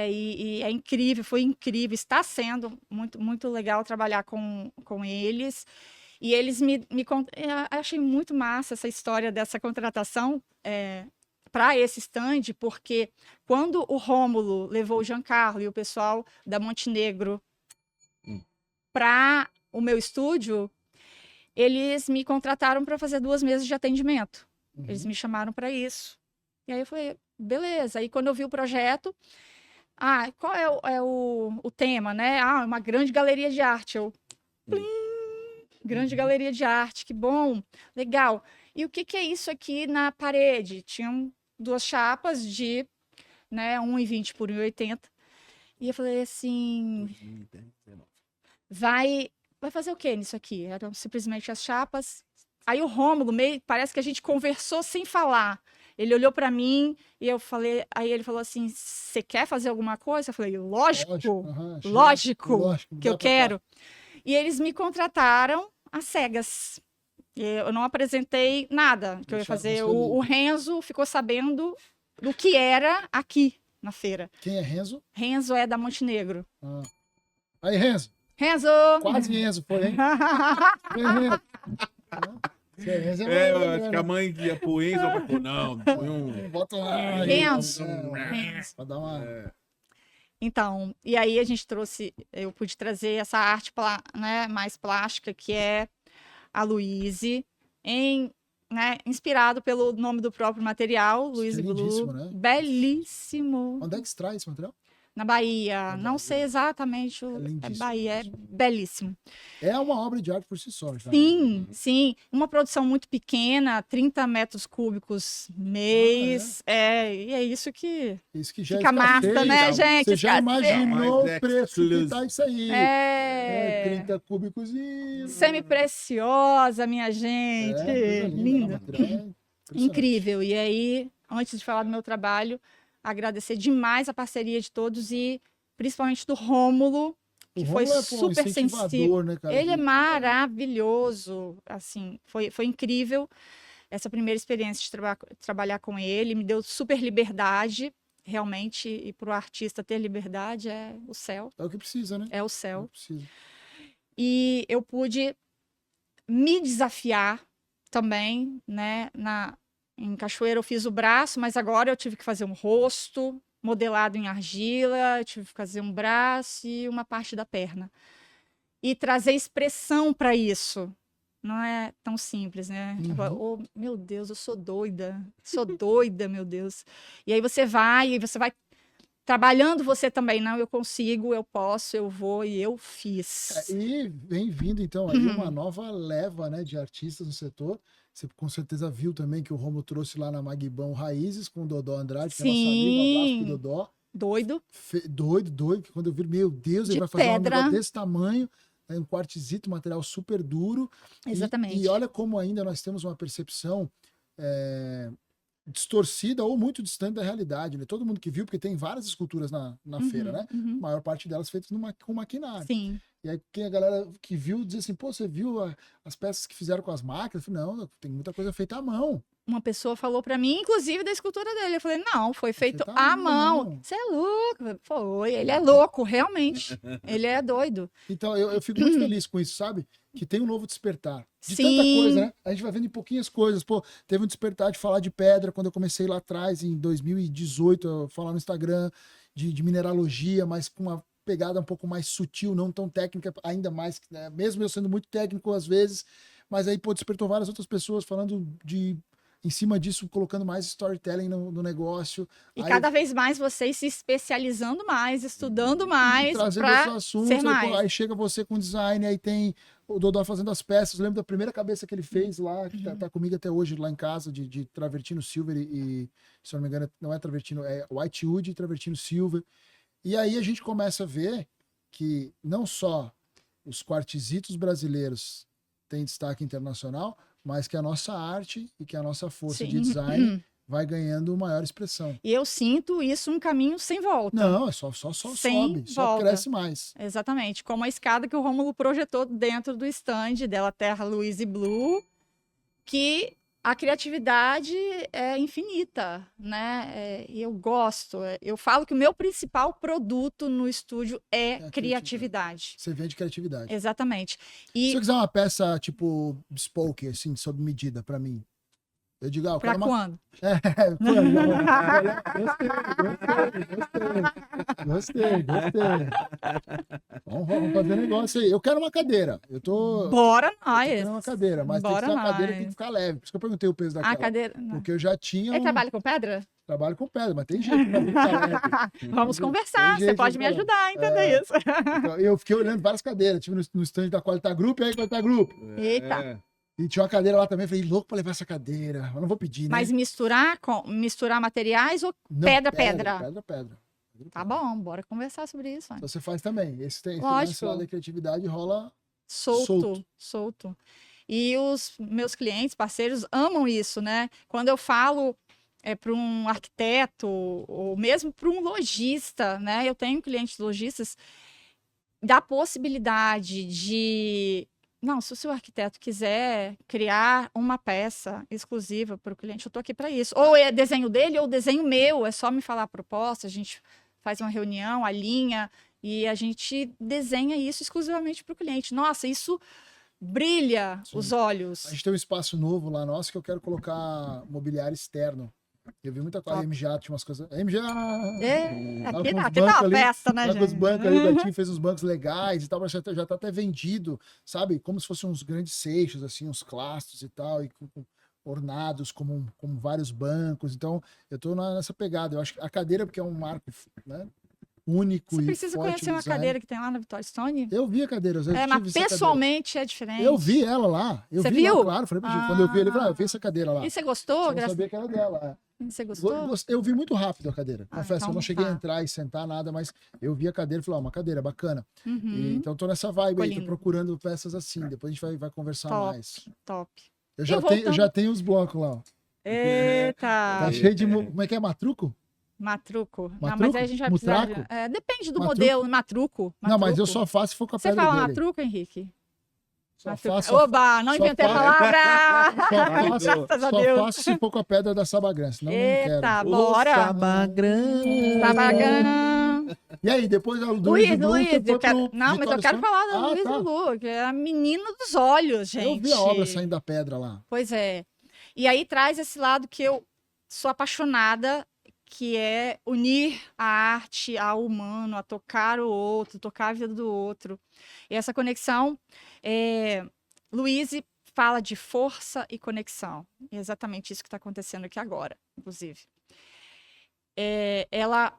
[SPEAKER 2] E é incrível, foi incrível, está sendo muito, muito legal trabalhar com eles. E eles achei muito massa essa história dessa contratação para esse stand, porque quando o Rômulo levou o Giancarlo e o pessoal da Montenegro para o meu estúdio, eles me contrataram para fazer 2 meses de atendimento. Eles me chamaram para isso. E aí eu falei, beleza. Aí quando eu vi o projeto, qual é o tema, né? Uma grande galeria de arte. Plim, grande galeria de arte, que bom, legal. E o que é isso aqui na parede? Tinham 2 chapas de, né, 1,20 por 1,80. E eu falei assim, vai fazer o que nisso aqui? Eram simplesmente as chapas. Aí o Rômulo, parece que a gente conversou sem falar. Ele olhou para mim e eu falei, aí ele falou assim, você quer fazer alguma coisa? Eu falei, lógico que eu quero. E eles me contrataram às cegas. Eu não apresentei nada que eu ia fazer. O Renzo ficou sabendo do que era aqui na feira.
[SPEAKER 1] Quem é Renzo?
[SPEAKER 2] Renzo é da Montenegro.
[SPEAKER 1] Aí, Renzo.
[SPEAKER 2] Renzo!
[SPEAKER 1] Quase Renzo, foi, hein?
[SPEAKER 3] Eu acho que a mãe ia pro Enzo, não, põe um...
[SPEAKER 1] Bota lá.
[SPEAKER 2] Renzo.
[SPEAKER 1] Pra dar uma...
[SPEAKER 2] Então, e aí eu pude trazer essa arte né, mais plástica, que é a Louise, né, inspirado pelo nome do próprio material, Louise Blue.
[SPEAKER 1] Né?
[SPEAKER 2] Belíssimo.
[SPEAKER 1] Onde é que extrai esse material?
[SPEAKER 2] Na Bahia. Não sei exatamente Bahia, é belíssimo.
[SPEAKER 1] É uma obra de arte por si só. Já.
[SPEAKER 2] Sim. Uma produção muito pequena, 30 metros cúbicos mês. E é isso que
[SPEAKER 1] já
[SPEAKER 2] fica massa, né, gente?
[SPEAKER 1] Você já imaginou o preço que tá isso aí. 30 cúbicos e...
[SPEAKER 2] Semi-preciosa, minha gente. Linda. Incrível. E aí, antes de falar do meu trabalho, agradecer demais a parceria de todos e principalmente do Rômulo, que foi super sensível.
[SPEAKER 1] Né, cara?
[SPEAKER 2] Ele é maravilhoso, assim, foi incrível essa primeira experiência de trabalhar com ele, me deu super liberdade, realmente, e para o artista ter liberdade é o céu.
[SPEAKER 1] É o que precisa, né?
[SPEAKER 2] É o céu. E eu pude me desafiar também, né, em Cachoeira eu fiz o braço, mas agora eu tive que fazer um rosto modelado em argila, eu tive que fazer um braço e uma parte da perna. E trazer expressão para isso. Não é tão simples, né? Meu Deus, eu sou doida. Meu Deus. E aí você vai trabalhando você também. Não, eu consigo, eu posso, eu vou e eu fiz.
[SPEAKER 1] E vem vindo, então, aí uma nova leva, né, de artistas no setor. Você com certeza viu também que o Romo trouxe lá na Maguibão Raízes com o Dodó Andrade, que é nosso amigo, um abraço pro Dodó. Doido, que quando eu vi, meu Deus, ele vai fazer um negócio desse tamanho, né, um quartzito, material super duro.
[SPEAKER 2] Exatamente.
[SPEAKER 1] E olha como ainda nós temos uma percepção distorcida ou muito distante da realidade, né? Todo mundo que viu, porque tem várias esculturas na feira, né? A maior parte delas feitas com maquinário.
[SPEAKER 2] Sim.
[SPEAKER 1] E aí a galera que viu diz assim, pô, você viu as peças que fizeram com as máquinas? Eu falei, não, tem muita coisa feita à mão.
[SPEAKER 2] Uma pessoa falou para mim, inclusive da escultura dele. Eu falei, não, foi feito à mão. Você é louco. Foi, ele é louco, realmente. Ele é doido.
[SPEAKER 1] Então, eu fico muito feliz com isso, sabe? Que tem um novo despertar. De tanta coisa, né? A gente vai vendo em pouquinhas coisas. Pô, teve um despertar de falar de pedra, quando eu comecei lá atrás, em 2018, eu falar no Instagram de mineralogia, mas com uma pegada um pouco mais sutil, não tão técnica, ainda mais, né? Mesmo eu sendo muito técnico às vezes, mas aí, pô, despertou várias outras pessoas falando em cima disso, colocando mais storytelling no negócio.
[SPEAKER 2] E aí, cada vez mais vocês se especializando mais, estudando mais,
[SPEAKER 1] trazendo esse assunto, aí chega você com design, aí tem o Dodó fazendo as peças. Eu lembro da primeira cabeça que ele fez lá, que tá comigo até hoje lá em casa, de travertino silver e, se eu não me engano, não é travertino, é whitewood e travertino silver. E aí a gente começa a ver que não só os quartzitos brasileiros têm destaque internacional, mas que a nossa arte e que a nossa força de design vai ganhando maior expressão.
[SPEAKER 2] E eu sinto isso um caminho sem volta.
[SPEAKER 1] Não, é só sobe, só cresce mais.
[SPEAKER 2] Exatamente, como a escada que o Rômulo projetou dentro do stand dela Terra Louise Blue, que a criatividade é infinita, né? E eu gosto. Eu falo que o meu principal produto no estúdio é criatividade.
[SPEAKER 1] Você vende criatividade.
[SPEAKER 2] Exatamente.
[SPEAKER 1] Se eu quiser uma peça, tipo, bespoke, assim, sob medida, pra mim, Eu digo,
[SPEAKER 2] pra quando?
[SPEAKER 1] Gostei. Vamos fazer negócio aí. Eu quero uma cadeira.
[SPEAKER 2] Bora nós.
[SPEAKER 1] Eu quero uma cadeira, mas tem que ser uma cadeira que tem que ficar leve. Por isso que eu perguntei o peso daquela.
[SPEAKER 2] A cadeira...
[SPEAKER 1] Porque eu já tinha...
[SPEAKER 2] Ele trabalha com pedra?
[SPEAKER 1] Trabalho com pedra, mas tem jeito pra ficar leve.
[SPEAKER 2] Vamos conversar, você pode me ajudar a entender isso.
[SPEAKER 1] Então, eu fiquei olhando várias cadeiras. Tive no stand da Qualita Group, aí Qualita Group.
[SPEAKER 2] Eita.
[SPEAKER 1] E tinha uma cadeira lá também, falei, louco pra levar essa cadeira. Eu não vou pedir, né?
[SPEAKER 2] Mas misturar materiais ou
[SPEAKER 1] Não,
[SPEAKER 2] Pedra. Tá bom, bora conversar sobre isso.
[SPEAKER 1] Então você faz também. Esse
[SPEAKER 2] Lógico.
[SPEAKER 1] lado da criatividade rola
[SPEAKER 2] solto. E os meus clientes, parceiros, amam isso, né? Quando eu falo para um arquiteto ou mesmo para um lojista, né? Eu tenho clientes lojistas, da possibilidade de... Não, se o seu arquiteto quiser criar uma peça exclusiva para o cliente, eu estou aqui para isso. Ou é desenho dele ou desenho meu, é só me falar a proposta, a gente faz uma reunião, alinha e a gente desenha isso exclusivamente para o cliente. Nossa, isso brilha os olhos.
[SPEAKER 1] A gente tem um espaço novo lá nosso que eu quero colocar mobiliário externo. Eu vi muita coisa, a MGA tinha umas coisas... MGA!
[SPEAKER 2] Aqui tá uma festa, né, gente?
[SPEAKER 1] Os bancos ali, o Betinho fez uns bancos legais e tal, mas já tá até vendido, sabe? Como se fossem uns grandes seixos, assim, uns clastros e tal, e ornados como vários bancos. Então, eu tô nessa pegada. Eu acho que a cadeira, porque é um marco, né? Único.
[SPEAKER 2] Você precisa conhecer uma cadeira que tem lá na Vitória Stone?
[SPEAKER 1] Eu vi a cadeira.
[SPEAKER 2] Mas pessoalmente é diferente.
[SPEAKER 1] Eu vi ela lá.
[SPEAKER 2] Você viu?
[SPEAKER 1] Lá, claro. Falei pra gente. Quando eu vi ele, eu vi essa cadeira lá.
[SPEAKER 2] E você gostou?
[SPEAKER 1] Eu não sabia que era dela.
[SPEAKER 2] Você gostou?
[SPEAKER 1] Eu vi muito rápido a cadeira. Confesso,
[SPEAKER 2] então
[SPEAKER 1] eu não cheguei a entrar e sentar nada, mas eu vi a cadeira e falei, uma cadeira bacana.
[SPEAKER 2] Uhum.
[SPEAKER 1] Então tô nessa vibe aí, tô procurando peças assim. Depois a gente vai conversar mais.
[SPEAKER 2] Top.
[SPEAKER 1] Eu já tenho os blocos lá. Ó.
[SPEAKER 2] Eita!
[SPEAKER 1] Tá cheio de... Como é que é? Matruco?
[SPEAKER 2] Matruco. Não, mas aí a gente vai
[SPEAKER 1] precisar...
[SPEAKER 2] depende do modelo, matruco.
[SPEAKER 1] Não, mas eu só faço se for com a pedra
[SPEAKER 2] dele. Você fala matruco, Henrique? Oba, não inventei a palavra!
[SPEAKER 1] Só faço se for com a pedra da Sabagrã, senão não quero.
[SPEAKER 2] Eita, bora!
[SPEAKER 3] Sabagrã!
[SPEAKER 1] E aí, depois do
[SPEAKER 2] Luiz, não, mas eu quero falar da Luiz Lu, que é a menina dos olhos, gente.
[SPEAKER 1] Eu vi a obra saindo da pedra lá.
[SPEAKER 2] Pois é. E aí traz esse lado que eu sou apaixonada, que é unir a arte ao humano, a tocar o outro, tocar a vida do outro. E essa conexão, Luiz fala de força e conexão. É exatamente isso que está acontecendo aqui agora, inclusive.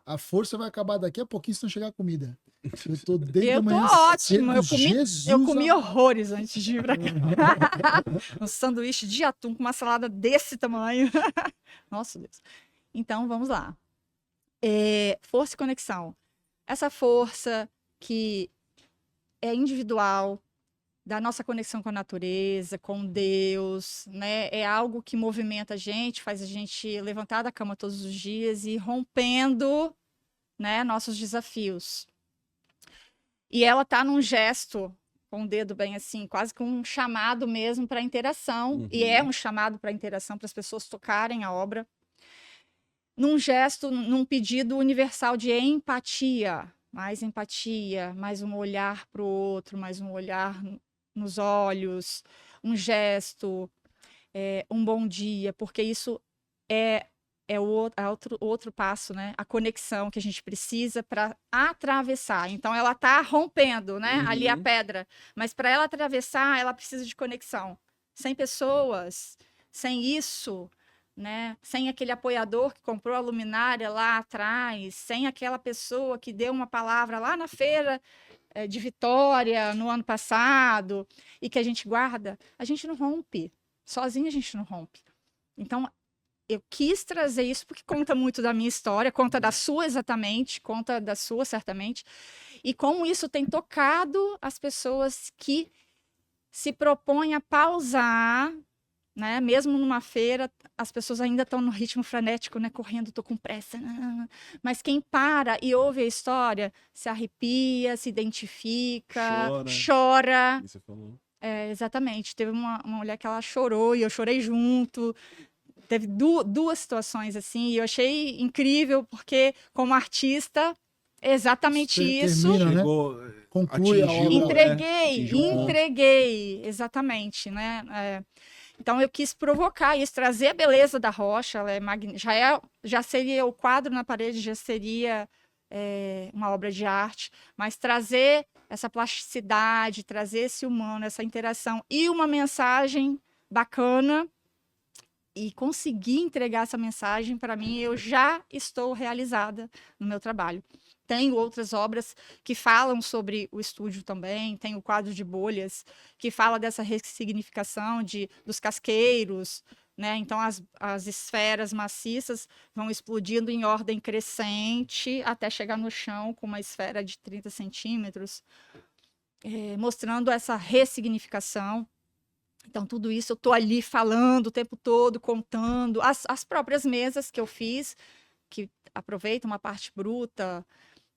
[SPEAKER 1] A força vai acabar daqui a pouquinho se não chegar a comida. Eu tô desde
[SPEAKER 2] eu tô ótima. Eu comi horrores antes de ir pra cá. Um sanduíche de atum com uma salada desse tamanho. Nossa Deus. Então, vamos lá. Força e conexão. Essa força que é individual, da nossa conexão com a natureza, com Deus, né? É algo que movimenta a gente, faz a gente levantar da cama todos os dias e ir rompendo, né, nossos desafios. E ela tá num gesto, com o dedo bem assim, quase que um chamado mesmo para interação. Uhum. E é um chamado para interação, para as pessoas tocarem a obra. Num gesto, num pedido universal de empatia, mais um olhar para o outro, mais um olhar nos olhos, um gesto, um bom dia, porque isso é outro passo, né? A conexão que a gente precisa para atravessar. Então, ela está rompendo, né? Ali a pedra, mas para ela atravessar, ela precisa de conexão. Sem pessoas, sem isso... Né? Sem aquele apoiador que comprou a luminária lá atrás, sem aquela pessoa que deu uma palavra lá na feira de Vitória no ano passado e que a gente guarda, a gente não rompe. Sozinha a gente não rompe. Então, eu quis trazer isso porque conta muito da minha história, conta da sua exatamente, conta da sua certamente, e como isso tem tocado as pessoas que se propõem a pausar, né? Mesmo numa feira, as pessoas ainda estão no ritmo frenético, né? Correndo, tô com pressa. Mas quem para e ouve a história, se arrepia, se identifica, chora.
[SPEAKER 3] Isso você falou.
[SPEAKER 2] Exatamente. Teve uma mulher que ela chorou e eu chorei junto. Teve duas situações assim, e eu achei incrível, porque como artista, exatamente isso.
[SPEAKER 1] Termina, né? Conclui a obra.
[SPEAKER 2] Entreguei, exatamente, né? Então eu quis provocar isso, trazer a beleza da rocha, ela é já seria o quadro na parede, já seria uma obra de arte, mas trazer essa plasticidade, trazer esse humano, essa interação e uma mensagem bacana e conseguir entregar essa mensagem, para mim, eu já estou realizada no meu trabalho. Tenho outras obras que falam sobre o estúdio também, tem o quadro de bolhas, que fala dessa ressignificação dos casqueiros, né? Então, as esferas maciças vão explodindo em ordem crescente até chegar no chão com uma esfera de 30 centímetros, mostrando essa ressignificação. Então, tudo isso eu estou ali falando o tempo todo, contando. As próprias mesas que eu fiz, que aproveitam uma parte bruta,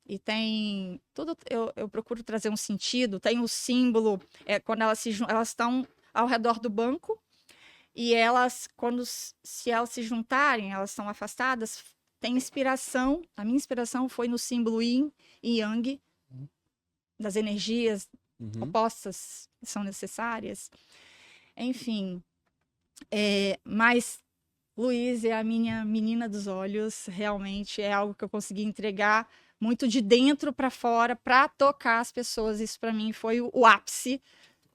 [SPEAKER 2] e tem tudo, eu procuro trazer um sentido. Tem o símbolo, quando elas estão ao redor do banco, e se elas se juntarem, elas estão afastadas, tem inspiração. A minha inspiração foi no símbolo Yin e Yang, das energias opostas que são necessárias. Enfim, mas Luiz é a minha menina dos olhos, realmente é algo que eu consegui entregar muito de dentro para fora, para tocar as pessoas. Isso para mim foi o ápice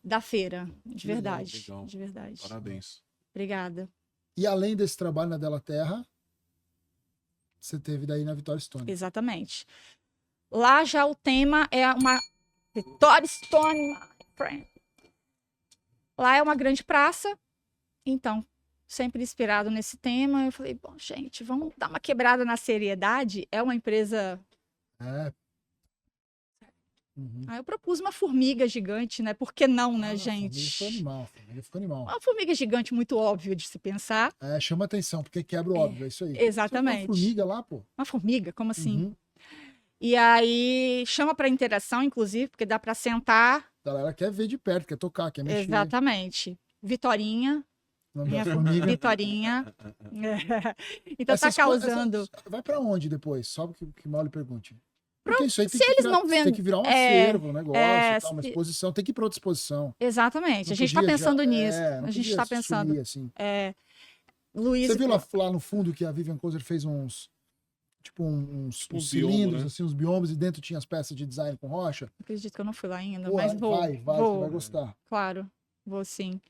[SPEAKER 2] da feira, de verdade.
[SPEAKER 3] Legal.
[SPEAKER 2] De verdade.
[SPEAKER 3] Parabéns.
[SPEAKER 2] Obrigada.
[SPEAKER 1] E além desse trabalho na Della Terra, você teve daí na Vitória Stone.
[SPEAKER 2] Exatamente. Lá já o tema é uma Vitória Stone, my friend. Lá é uma grande praça, então, sempre inspirado nesse tema, eu falei, bom, gente, vamos dar uma quebrada na seriedade. É uma empresa... Aí eu propus uma formiga gigante, né? Por que não, né, gente?
[SPEAKER 1] Formiga ficou animal.
[SPEAKER 2] Uma formiga gigante muito óbvio de se pensar.
[SPEAKER 1] Chama atenção, porque quebra o óbvio, é isso aí.
[SPEAKER 2] Exatamente.
[SPEAKER 1] Uma formiga lá, pô.
[SPEAKER 2] Uma formiga, como assim? E aí chama para interação, inclusive, porque dá para sentar.
[SPEAKER 1] A galera quer ver de perto, quer tocar, quer mexer.
[SPEAKER 2] Exatamente. Vitorinha.
[SPEAKER 1] Minha formiga.
[SPEAKER 2] Vitorinha. Então tá causando.
[SPEAKER 1] Vai para onde depois? Só que mal lhe pergunte. Porque isso aí
[SPEAKER 2] tem
[SPEAKER 1] que virar um acervo, um negócio, tal, uma exposição, tem que ir para outra exposição.
[SPEAKER 2] Exatamente. A gente está pensando nisso. A gente está pensando.
[SPEAKER 1] Sumir, assim.
[SPEAKER 2] Luiz,
[SPEAKER 1] você viu lá no fundo que a Vivian Kozer fez uns cilindros, né? Assim, uns biomas, e dentro tinha as peças de design com rocha?
[SPEAKER 2] Acredito que eu não fui lá ainda,
[SPEAKER 1] Pô,
[SPEAKER 2] mas vou.
[SPEAKER 1] Você vai gostar.
[SPEAKER 2] Claro, vou sim.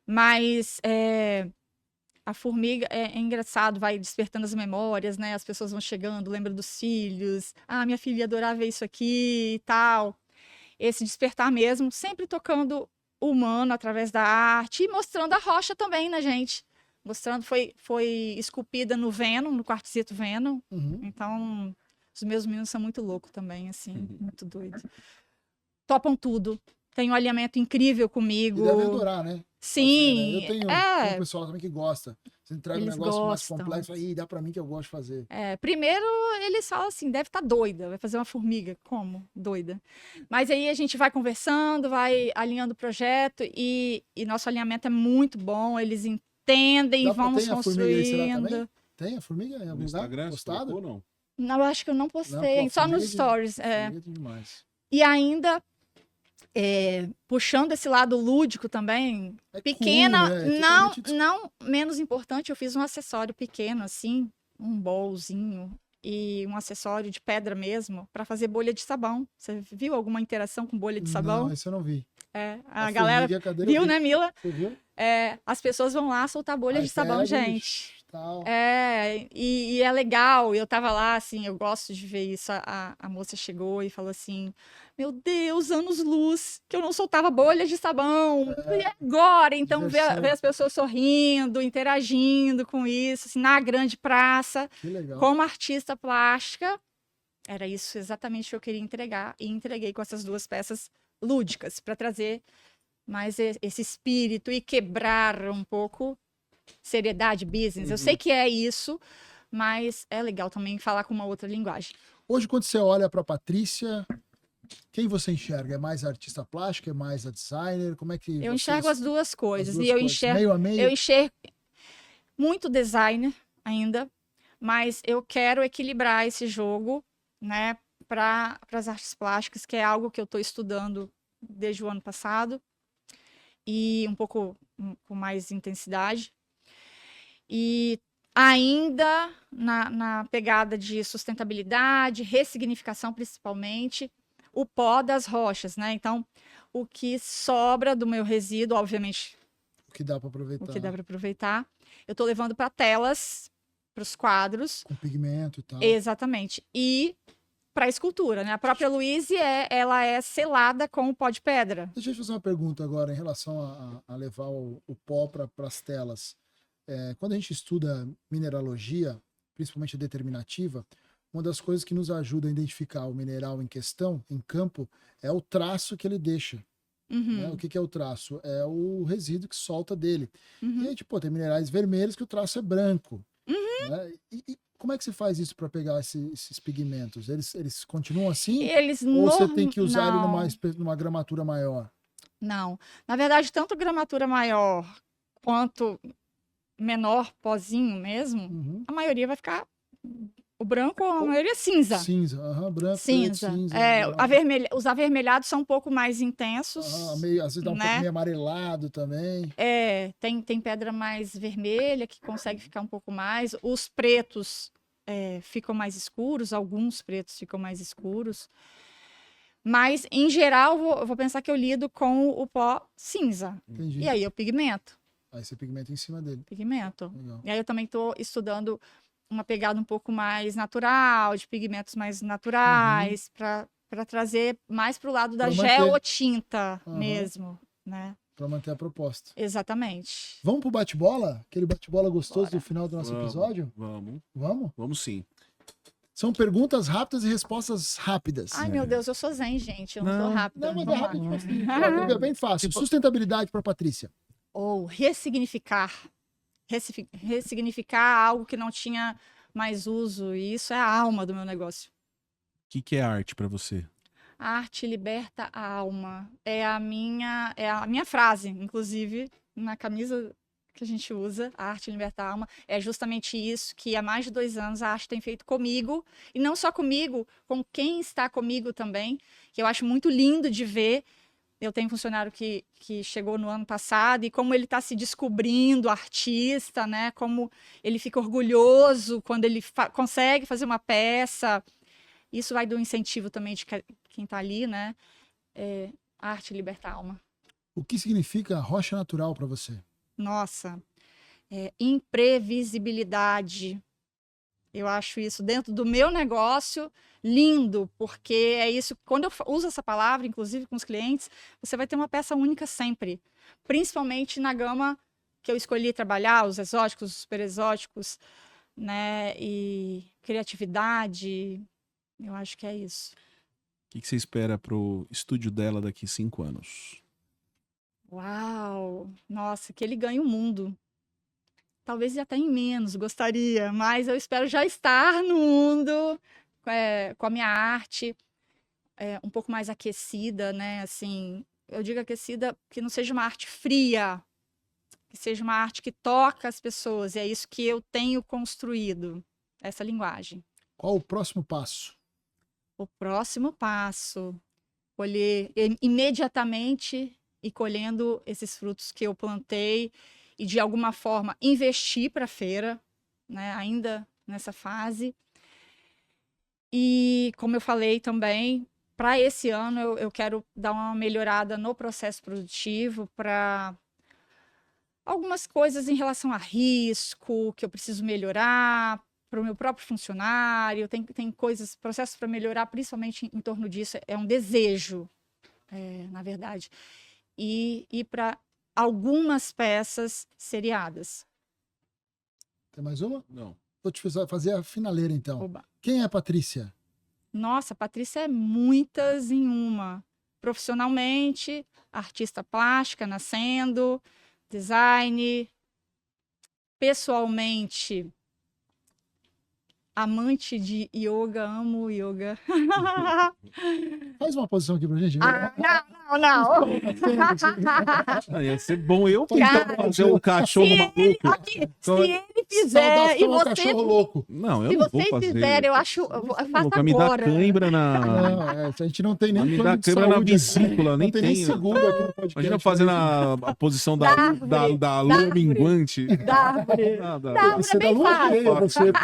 [SPEAKER 2] Mas a formiga é engraçado, vai despertando as memórias, né? As pessoas vão chegando, lembram dos filhos. Ah, minha filha adorava ver isso aqui e tal. Esse despertar mesmo, sempre tocando o humano através da arte e mostrando a rocha também, né, gente? Mostrando, foi esculpida no Venom, no quartzito Venom. Então, os meus meninos são muito loucos também, assim, muito doidos. Topam tudo. Tem um alinhamento incrível comigo.
[SPEAKER 1] E deve adorar, né?
[SPEAKER 2] Sim.
[SPEAKER 1] Assim, né? Eu tenho um pessoal também que gosta. Você entrega um negócio
[SPEAKER 2] gostam.
[SPEAKER 1] mais complexo, aí dá pra mim que eu gosto de fazer.
[SPEAKER 2] Primeiro, eles falam assim, deve estar doida, vai fazer uma formiga. Como? Doida. Mas aí a gente vai conversando, vai alinhando o projeto e nosso alinhamento é muito bom, eles entendem e vamos construindo.
[SPEAKER 1] Tem a formiga em algum
[SPEAKER 3] Instagram,
[SPEAKER 1] postado?
[SPEAKER 3] Ou não?
[SPEAKER 2] Não, eu acho que eu não postei, só nos stories.
[SPEAKER 1] Demais.
[SPEAKER 2] E ainda... puxando esse lado lúdico também, pequena,
[SPEAKER 1] cool, né?
[SPEAKER 2] não menos importante, eu fiz um acessório pequeno, assim, um bolzinho e um acessório de pedra mesmo, para fazer bolha de sabão. Você viu alguma interação com bolha de sabão?
[SPEAKER 1] Não, isso eu não vi.
[SPEAKER 2] A galera viu, né, Mila?
[SPEAKER 1] Você viu?
[SPEAKER 2] As pessoas vão lá soltar bolha de sabão, gente.
[SPEAKER 1] Tal.
[SPEAKER 2] E é legal, eu tava lá, assim, eu gosto de ver isso. A moça chegou e falou assim, meu Deus, anos-luz, que eu não soltava bolha de sabão. E agora? Então, ver as pessoas sorrindo, interagindo com isso, assim, na grande praça.
[SPEAKER 1] Que legal.
[SPEAKER 2] Como artista plástica, era isso exatamente que eu queria entregar. E entreguei com essas duas peças lúdicas, para trazer mais esse espírito e quebrar um pouco seriedade, business. Eu sei que é isso, mas é legal também falar com uma outra linguagem.
[SPEAKER 1] Hoje, quando você olha para Patrícia, quem você enxerga? É mais a artista plástica? É mais a designer? Como é que
[SPEAKER 2] eu enxergo as duas coisas.
[SPEAKER 1] Eu enxergo meio a meio?
[SPEAKER 2] Eu enxergo muito designer ainda, mas eu quero equilibrar esse jogo, né, para as artes plásticas, que é algo que eu estou estudando desde o ano passado. E um pouco com mais intensidade. E ainda na pegada de sustentabilidade, ressignificação principalmente, o pó das rochas, né? Então, o que sobra do meu resíduo, obviamente...
[SPEAKER 1] O que dá para aproveitar.
[SPEAKER 2] O que dá para aproveitar. Eu estou levando para telas, para os quadros.
[SPEAKER 1] Com pigmento e tal.
[SPEAKER 2] Exatamente. E para a escultura, né? A própria Louise, ela é selada com o pó de pedra.
[SPEAKER 1] Deixa eu te fazer uma pergunta agora em relação a levar o pó para as telas. Quando a gente estuda mineralogia, principalmente a determinativa, uma das coisas que nos ajuda a identificar o mineral em questão, em campo, é o traço que ele deixa. Né? O que é o traço? É o resíduo que solta dele. E a gente, tem minerais vermelhos que o traço é branco. Né? E como é que você faz isso para pegar esses pigmentos? Eles continuam assim? Ou você tem que usar ele numa gramatura maior?
[SPEAKER 2] Não. Na verdade, tanto gramatura maior quanto menor pozinho mesmo, a maioria vai ficar o branco, a maioria é cinza.
[SPEAKER 1] Cinza, branco,
[SPEAKER 2] cinza.
[SPEAKER 1] Preto, cinza.
[SPEAKER 2] Os avermelhados são um pouco mais intensos.
[SPEAKER 1] Às vezes dá um pouco meio amarelado também.
[SPEAKER 2] Tem pedra mais vermelha que consegue ficar um pouco mais. Os pretos ficam mais escuros, alguns pretos ficam mais escuros. Mas, em geral, eu vou pensar que eu lido com o pó cinza.
[SPEAKER 1] Entendi.
[SPEAKER 2] E aí eu pigmento.
[SPEAKER 1] Aí você pigmenta em cima dele.
[SPEAKER 2] Pigmento.
[SPEAKER 1] Legal.
[SPEAKER 2] E aí eu também estou estudando uma pegada um pouco mais natural, de pigmentos mais naturais, para trazer mais para o lado da geotinta mesmo, né?
[SPEAKER 1] Para manter a proposta.
[SPEAKER 2] Exatamente.
[SPEAKER 1] Vamos pro bate-bola? Aquele bate-bola gostoso do final do nosso episódio?
[SPEAKER 3] Vamos.
[SPEAKER 1] Vamos?
[SPEAKER 3] Vamos sim.
[SPEAKER 1] São perguntas rápidas e respostas rápidas.
[SPEAKER 2] Ai, meu Deus, eu sou zen, gente. Eu não sou rápida.
[SPEAKER 1] Não, mas é rápido. É bem fácil. Sustentabilidade para Patrícia.
[SPEAKER 2] Ou ressignificar algo que não tinha mais uso. E isso é a alma do meu negócio.
[SPEAKER 3] O que é arte para você?
[SPEAKER 2] A arte liberta a alma. É a minha frase, inclusive, na camisa que a gente usa, a arte liberta a alma. É justamente isso que há mais de 2 anos a arte tem feito comigo. E não só comigo, com quem está comigo também, que eu acho muito lindo de ver. Eu tenho um funcionário que chegou no ano passado e como ele está se descobrindo artista, né? Como ele fica orgulhoso quando ele consegue fazer uma peça. Isso vai do incentivo também de quem está ali, né? A arte liberta a alma.
[SPEAKER 1] O que significa rocha natural para você?
[SPEAKER 2] Nossa, imprevisibilidade. Eu acho isso dentro do meu negócio lindo, porque é isso. Quando eu uso essa palavra, inclusive com os clientes, você vai ter uma peça única sempre. Principalmente na gama que eu escolhi trabalhar, os exóticos, os super exóticos, né? E criatividade. Eu acho que é isso.
[SPEAKER 3] O que você espera pro estúdio dela daqui 5 anos?
[SPEAKER 2] Uau! Nossa, que ele ganhe o mundo. Talvez até em menos, gostaria, mas eu espero já estar no mundo com a minha arte um pouco mais aquecida, né? Assim, eu digo aquecida que não seja uma arte fria, que seja uma arte que toca as pessoas, e é isso que eu tenho construído, essa linguagem.
[SPEAKER 1] Qual o próximo passo?
[SPEAKER 2] O próximo passo, colher imediatamente e colhendo esses frutos que eu plantei e, de alguma forma, investir para a feira, né, ainda nessa fase. E, como eu falei também, para esse ano eu quero dar uma melhorada no processo produtivo, para algumas coisas em relação a risco que eu preciso melhorar, para o meu próprio funcionário, tem coisas, processos para melhorar, principalmente em torno disso, é um desejo, na verdade. E para algumas peças seriadas.
[SPEAKER 1] Tem mais uma?
[SPEAKER 3] Não.
[SPEAKER 1] Vou te fazer a finaleira, então.
[SPEAKER 2] Oba.
[SPEAKER 1] Quem é a Patrícia?
[SPEAKER 2] Nossa, a Patrícia é muitas em uma. Profissionalmente, artista plástica, nascendo, design. Pessoalmente, amante de yoga, amo yoga.
[SPEAKER 1] Faz uma posição aqui pra gente.
[SPEAKER 2] Não.
[SPEAKER 3] Ia ser bom eu tentar fazer um cachorro maluco.
[SPEAKER 2] Se ele fizer, e você...
[SPEAKER 1] cachorro louco.
[SPEAKER 3] Não, eu
[SPEAKER 2] se
[SPEAKER 3] não vou
[SPEAKER 2] vocês
[SPEAKER 3] fazer.
[SPEAKER 2] fizerem, eu acho... Faça
[SPEAKER 3] Me dá
[SPEAKER 2] agora.
[SPEAKER 3] cãibra na...
[SPEAKER 1] Não, a gente não tem nem
[SPEAKER 3] Me
[SPEAKER 1] plano
[SPEAKER 3] dá
[SPEAKER 1] de
[SPEAKER 3] cãibra na
[SPEAKER 1] saúde
[SPEAKER 3] vesícula,
[SPEAKER 1] aqui.
[SPEAKER 3] nem
[SPEAKER 1] Não tem nem
[SPEAKER 3] tem.
[SPEAKER 1] seguro aqui no podcast.
[SPEAKER 3] Imagina fazendo a posição da lua minguante.
[SPEAKER 2] Da árvore.
[SPEAKER 3] Nada.
[SPEAKER 2] Da árvore
[SPEAKER 1] Você
[SPEAKER 2] é
[SPEAKER 1] dá
[SPEAKER 2] bem
[SPEAKER 1] lua
[SPEAKER 2] fácil.
[SPEAKER 1] cheia, você, pô.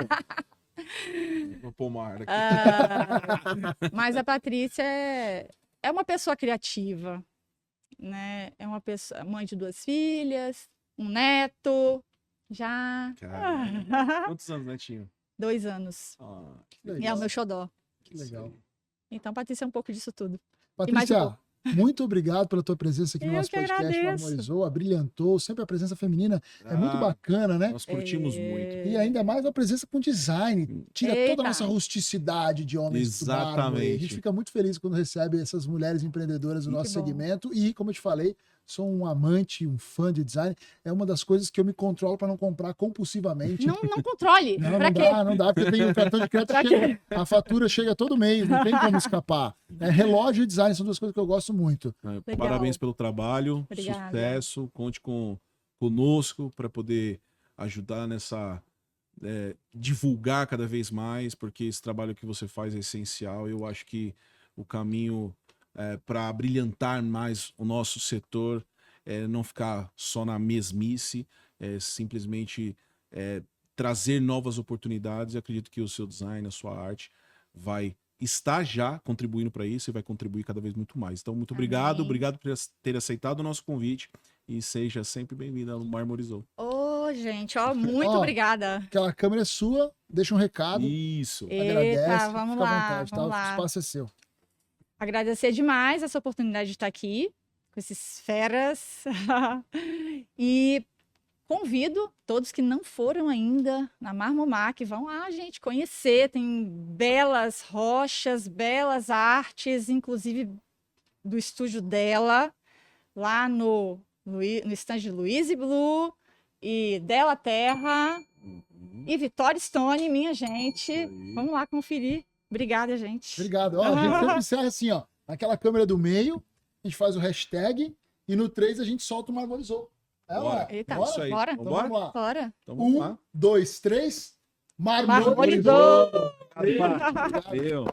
[SPEAKER 3] Vou pôr uma ar aqui.
[SPEAKER 2] Mas a Patrícia é uma pessoa criativa, né? É uma pessoa, mãe de 2 filhas, um neto, já.
[SPEAKER 3] Cara, quantos anos, Netinho?
[SPEAKER 2] 2 anos.
[SPEAKER 3] Ah,
[SPEAKER 1] Que
[SPEAKER 2] E é
[SPEAKER 1] legal.
[SPEAKER 2] o meu xodó.
[SPEAKER 1] Que legal.
[SPEAKER 2] Então, Patrícia é um pouco disso tudo.
[SPEAKER 1] Patrícia, muito obrigado pela tua presença aqui no
[SPEAKER 2] Eu
[SPEAKER 1] nosso
[SPEAKER 2] que
[SPEAKER 1] podcast.
[SPEAKER 2] agradeço.
[SPEAKER 1] Harmonizou, abrilhantou. Sempre a presença feminina é muito bacana, né?
[SPEAKER 3] Nós curtimos muito.
[SPEAKER 1] E ainda mais a presença com design. Tira toda
[SPEAKER 2] Eita.
[SPEAKER 1] a nossa rusticidade de homens do mármore.
[SPEAKER 3] Exatamente.
[SPEAKER 1] A gente fica muito feliz quando recebe essas mulheres empreendedoras do
[SPEAKER 2] Que
[SPEAKER 1] nosso
[SPEAKER 2] bom.
[SPEAKER 1] segmento. E, como eu te falei, sou um amante, um fã de design. É uma das coisas que eu me controlo para não comprar compulsivamente.
[SPEAKER 2] Não controle.
[SPEAKER 1] Não,
[SPEAKER 2] Pra
[SPEAKER 1] não
[SPEAKER 2] quê?
[SPEAKER 1] dá, não dá, porque tem o cartão de crédito,
[SPEAKER 2] Pra
[SPEAKER 1] chega, a fatura chega todo mês, não tem como escapar. Relógio e design são duas coisas que eu gosto muito.
[SPEAKER 2] Legal.
[SPEAKER 3] Parabéns pelo trabalho,
[SPEAKER 2] Obrigada.
[SPEAKER 3] sucesso, conte conosco para poder ajudar divulgar cada vez mais, porque esse trabalho que você faz é essencial. Eu acho que o caminho para brilhantar mais o nosso setor é não ficar só na mesmice, simplesmente trazer novas oportunidades. Eu acredito que o seu design, a sua arte está já contribuindo para isso e vai contribuir cada vez muito mais. Então, muito obrigado.
[SPEAKER 2] Amém.
[SPEAKER 3] Obrigado por ter aceitado o nosso convite e seja sempre bem-vinda ao Marmorizou.
[SPEAKER 2] Ô, gente, muito
[SPEAKER 1] Ó,
[SPEAKER 2] obrigada.
[SPEAKER 1] Aquela câmera é sua, deixa um recado,
[SPEAKER 3] Isso.
[SPEAKER 1] agradece,
[SPEAKER 2] Eita, vamos
[SPEAKER 1] fica à
[SPEAKER 2] lá,
[SPEAKER 1] vontade, tá?
[SPEAKER 2] vamos
[SPEAKER 1] O
[SPEAKER 2] lá.
[SPEAKER 1] espaço é seu.
[SPEAKER 2] Agradecer demais essa oportunidade de estar aqui com esses feras. E convido todos que não foram ainda na Marmomar, que vão lá, gente, conhecer. Tem belas rochas, belas artes, inclusive do estúdio dela, lá no stand de Louise Blue e Della Terra e Vitória Stone, minha gente.
[SPEAKER 3] Aí.
[SPEAKER 2] Vamos lá conferir. Obrigada, gente.
[SPEAKER 1] Obrigado. Ó, a gente sempre encerra assim, ó. Naquela câmera do meio, a gente faz o hashtag e no 3 a gente solta o Marmorizou.
[SPEAKER 3] Bora.
[SPEAKER 2] Eita,
[SPEAKER 1] Bora?
[SPEAKER 3] Isso aí.
[SPEAKER 2] bora.
[SPEAKER 1] Então
[SPEAKER 3] Vambora?
[SPEAKER 1] vamos lá.
[SPEAKER 2] Bora.
[SPEAKER 3] Então vamos lá.
[SPEAKER 1] 1, 2, 3.
[SPEAKER 2] Marmorizou!
[SPEAKER 3] Valeu.